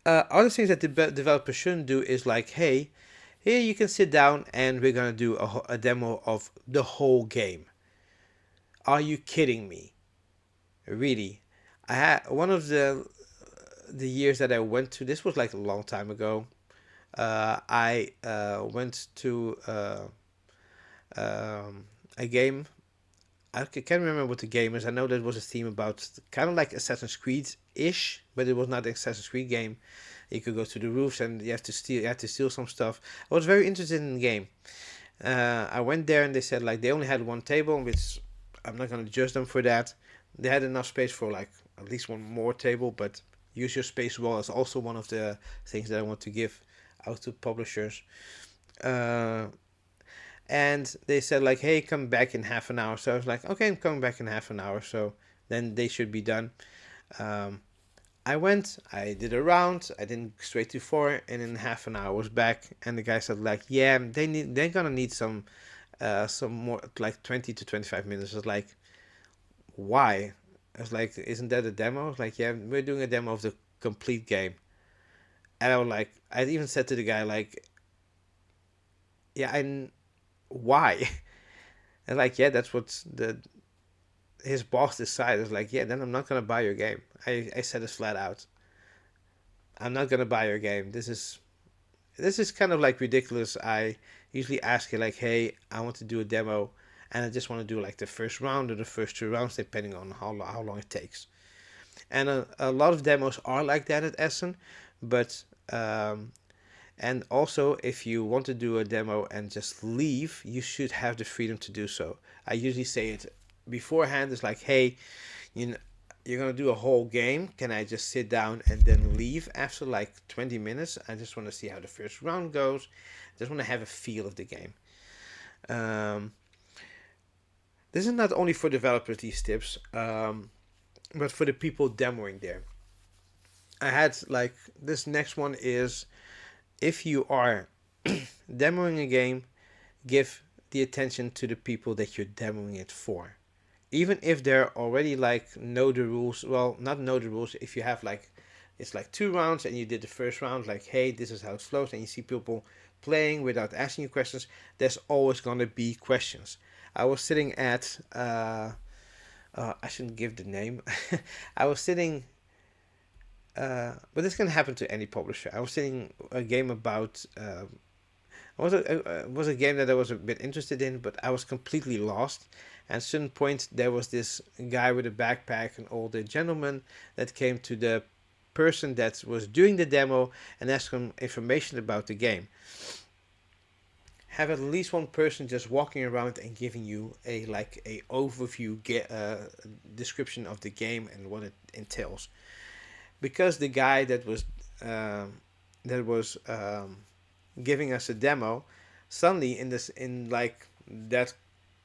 Other things that the developers shouldn't do is like, hey, here you can sit down and we're gonna do a demo of the whole game. Are you kidding me? Really? I had one of the years that I went to. This was like a long time ago. I went to a game. I can't remember what the game is. I know that was a theme about kind of like Assassin's Creed ish, but it was not an Assassin's Creed game. You could go to the roofs and you have to steal. You had to steal some stuff. I was very interested in the game. I went there and they said like they only had one table, which I'm not gonna judge them for that. They had enough space for like at least one more table, but use your space well is also one of the things that I want to give out to publishers. Uh, and they said like, hey, come back in half an hour. So I was like, okay, I'm coming back in half an hour, so then they should be done. um, I went, I did a round, I didn't straight to four, and in half an hour I was back, and the guy said like, yeah, they're gonna need some some more like 20 to 25 minutes. It's like, why? I was like, isn't that a demo? I was like, yeah, we're doing a demo of the complete game. And I was like, I even said to the guy like, yeah, and why? And like, yeah, that's what the his boss decided. I was like, yeah, then I'm not gonna buy your game. I said it flat out. I'm not gonna buy your game. This is kind of like ridiculous. I usually ask you like, hey, I want to do a demo, and I just want to do like the first round or the first two rounds, depending on how long it takes. And a lot of demos are like that at Essen, but and also if you want to do a demo and just leave, you should have the freedom to do so. I usually say it beforehand. It's like, hey, you know, you're gonna do a whole game. Can I just sit down and then leave after like 20 minutes? I just want to see how the first round goes. I just want to have a feel of the game. Um, this is not only for developers, these tips, but for the people demoing there. I had like this next one is, if you are demoing a game, give the attention to the people that you're demoing it for. Even if they're already like know the rules, well, not know the rules, if you have like, it's like two rounds and you did the first round, like, hey, this is how it flows, and you see people playing without asking you questions, there's always gonna be questions. I was sitting at, I shouldn't give the name. I was sitting, but this can happen to any publisher. I was sitting a game about, was a game that I was a bit interested in, but I was completely lost. At a certain point, there was this guy with a backpack, an older gentleman, that came to the person that was doing the demo and asked him information about the game. Have at least one person just walking around and giving you a overview description of the game and what it entails. Because the guy um, that was giving us a demo, suddenly in like that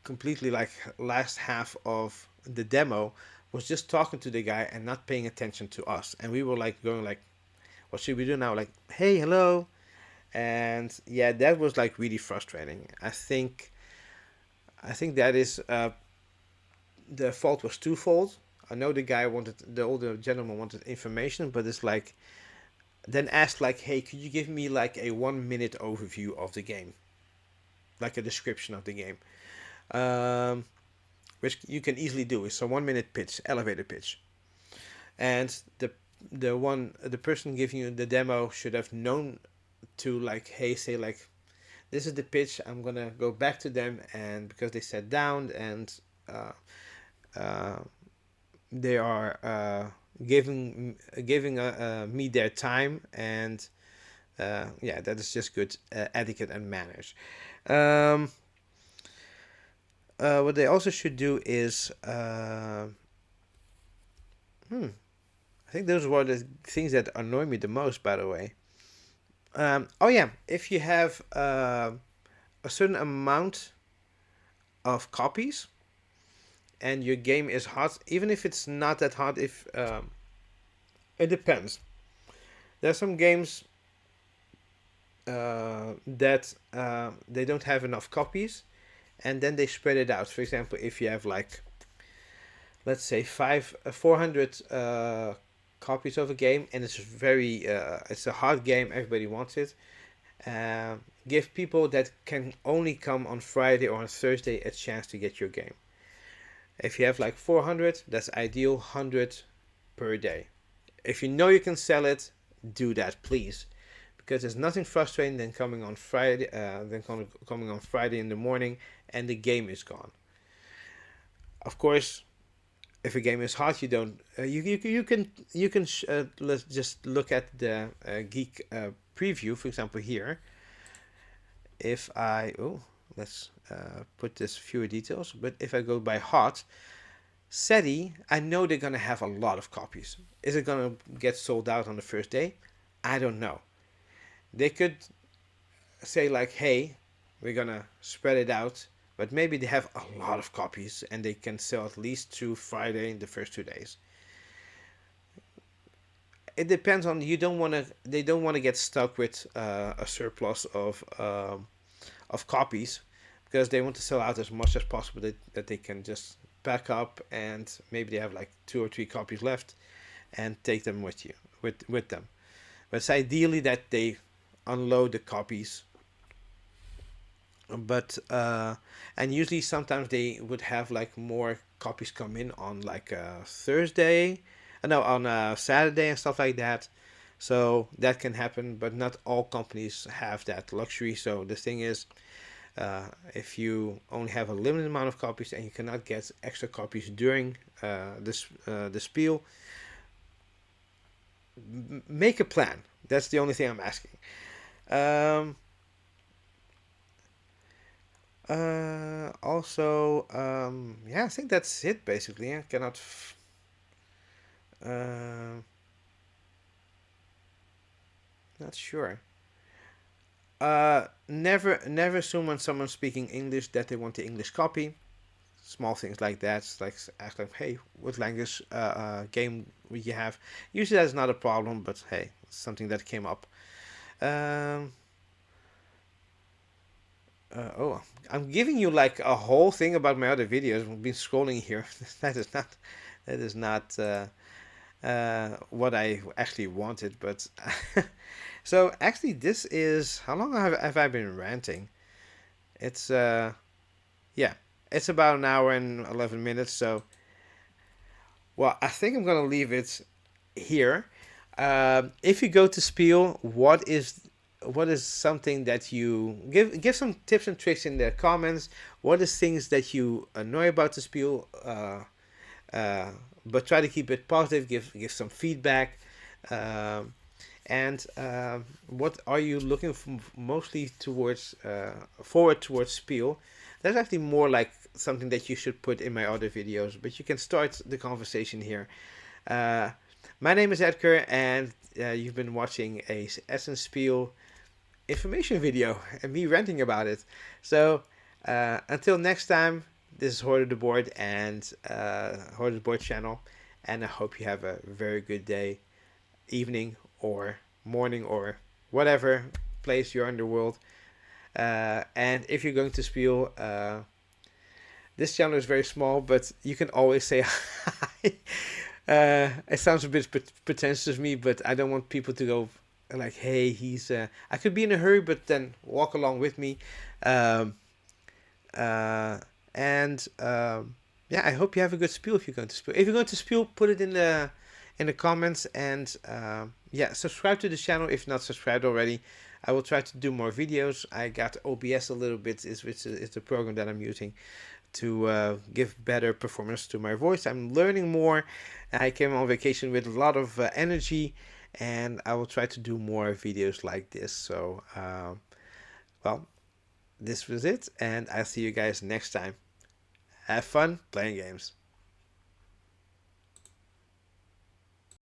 completely like last half of the demo was just talking to the guy and not paying attention to us, and we were like going like, what should we do now? Like, hey, hello. And yeah, that was like really frustrating. I think that is the fault was twofold. I know the older gentleman wanted information, but it's like, then asked like, hey, could you give me like a 1 minute overview of the game, like a description of the game, um, which you can easily do. It's a 1 minute pitch, elevator pitch, and the person giving you the demo should have known to like, hey, say like, this is the pitch. I'm gonna go back to them, and because they sat down and uh, uh, they are giving me their time, and yeah, that is just good etiquette and manners. Um, what they also should do is, I think those were the things that annoy me the most, by the way. Oh yeah, if you have a certain amount of copies and your game is hot, even if it's not that hot, if it depends. There are some games that they don't have enough copies, and then they spread it out. For example, if you have like, let's say 400 copies of a game, and it's a hard game, everybody wants it. Give people that can only come on Friday or on Thursday a chance to get your game. If you have like 400, that's ideal, 100 per day. If you know you can sell it, do that, please, because there's nothing frustrating than coming on Friday in the morning and the game is gone. Of course, if a game is hot, you don't. Let's just look at the geek preview, for example, here. If I let's put this fewer details. But if I go by hot, SETI, I know they're gonna have a lot of copies. Is it gonna get sold out on the first day? I don't know. They could say like, hey, we're gonna spread it out, but maybe they have a lot of copies and they can sell at least through Friday in the first 2 days. It depends on, you don't want to. They don't want to get stuck with a surplus of copies, because they want to sell out as much as possible, that they can just pack up, and maybe they have like 2 or 3 copies left, and take them with them. But it's ideally that they unload the copies. But and usually sometimes they would have like more copies come in on like a Thursday, no, on a Saturday and stuff like that. So that can happen, but not all companies have that luxury. So the thing is, if you only have a limited amount of copies and you cannot get extra copies during the spiel, make a plan. That's the only thing I'm asking. Um, Also, yeah, I think that's it basically. I cannot. Uh, Not sure. Never assume when someone's speaking English that they want the English copy. Small things like that, like ask them, hey, what language game would you have? Usually that's not a problem, but hey, it's something that came up. Um, oh, I'm giving you like a whole thing about my other videos. I've been scrolling here. that is not, that is not what I actually wanted. But so actually, this is how long have I been ranting? It's yeah, it's about an hour and 11 minutes. So well, I think I'm gonna leave it here. If you go to Spiel, what is something that you give some tips and tricks in the comments? What is things that you annoy about the Spiel? Uh, but try to keep it positive. Give some feedback. Um, and what are you looking mostly towards forward towards Spiel? That's actually more like something that you should put in my other videos, but you can start the conversation here. Uh, my name is Edgar, and you've been watching a Essen Spiel information video and me ranting about it. So until next time, this is Hoarder the Board and Hoarder the Board channel, and I hope you have a very good day, evening, or morning, or whatever place you're in the world. And if you're going to Spiel, this channel is very small, but you can always say hi. It sounds a bit pretentious of me, but I don't want people to go like, "Hey, he's." I could be in a hurry, but then walk along with me. Um, and yeah, I hope you have a good spiel if you're going to spiel. If you're going to spiel, put it in the comments, and yeah, subscribe to the channel if not subscribed already. I will try to do more videos. I got OBS a little bit, which is the program that I'm using to give better performance to my voice. I'm learning more. I came on vacation with a lot of energy, and I will try to do more videos like this. So, well, this was it, and I'll see you guys next time. Have fun playing games.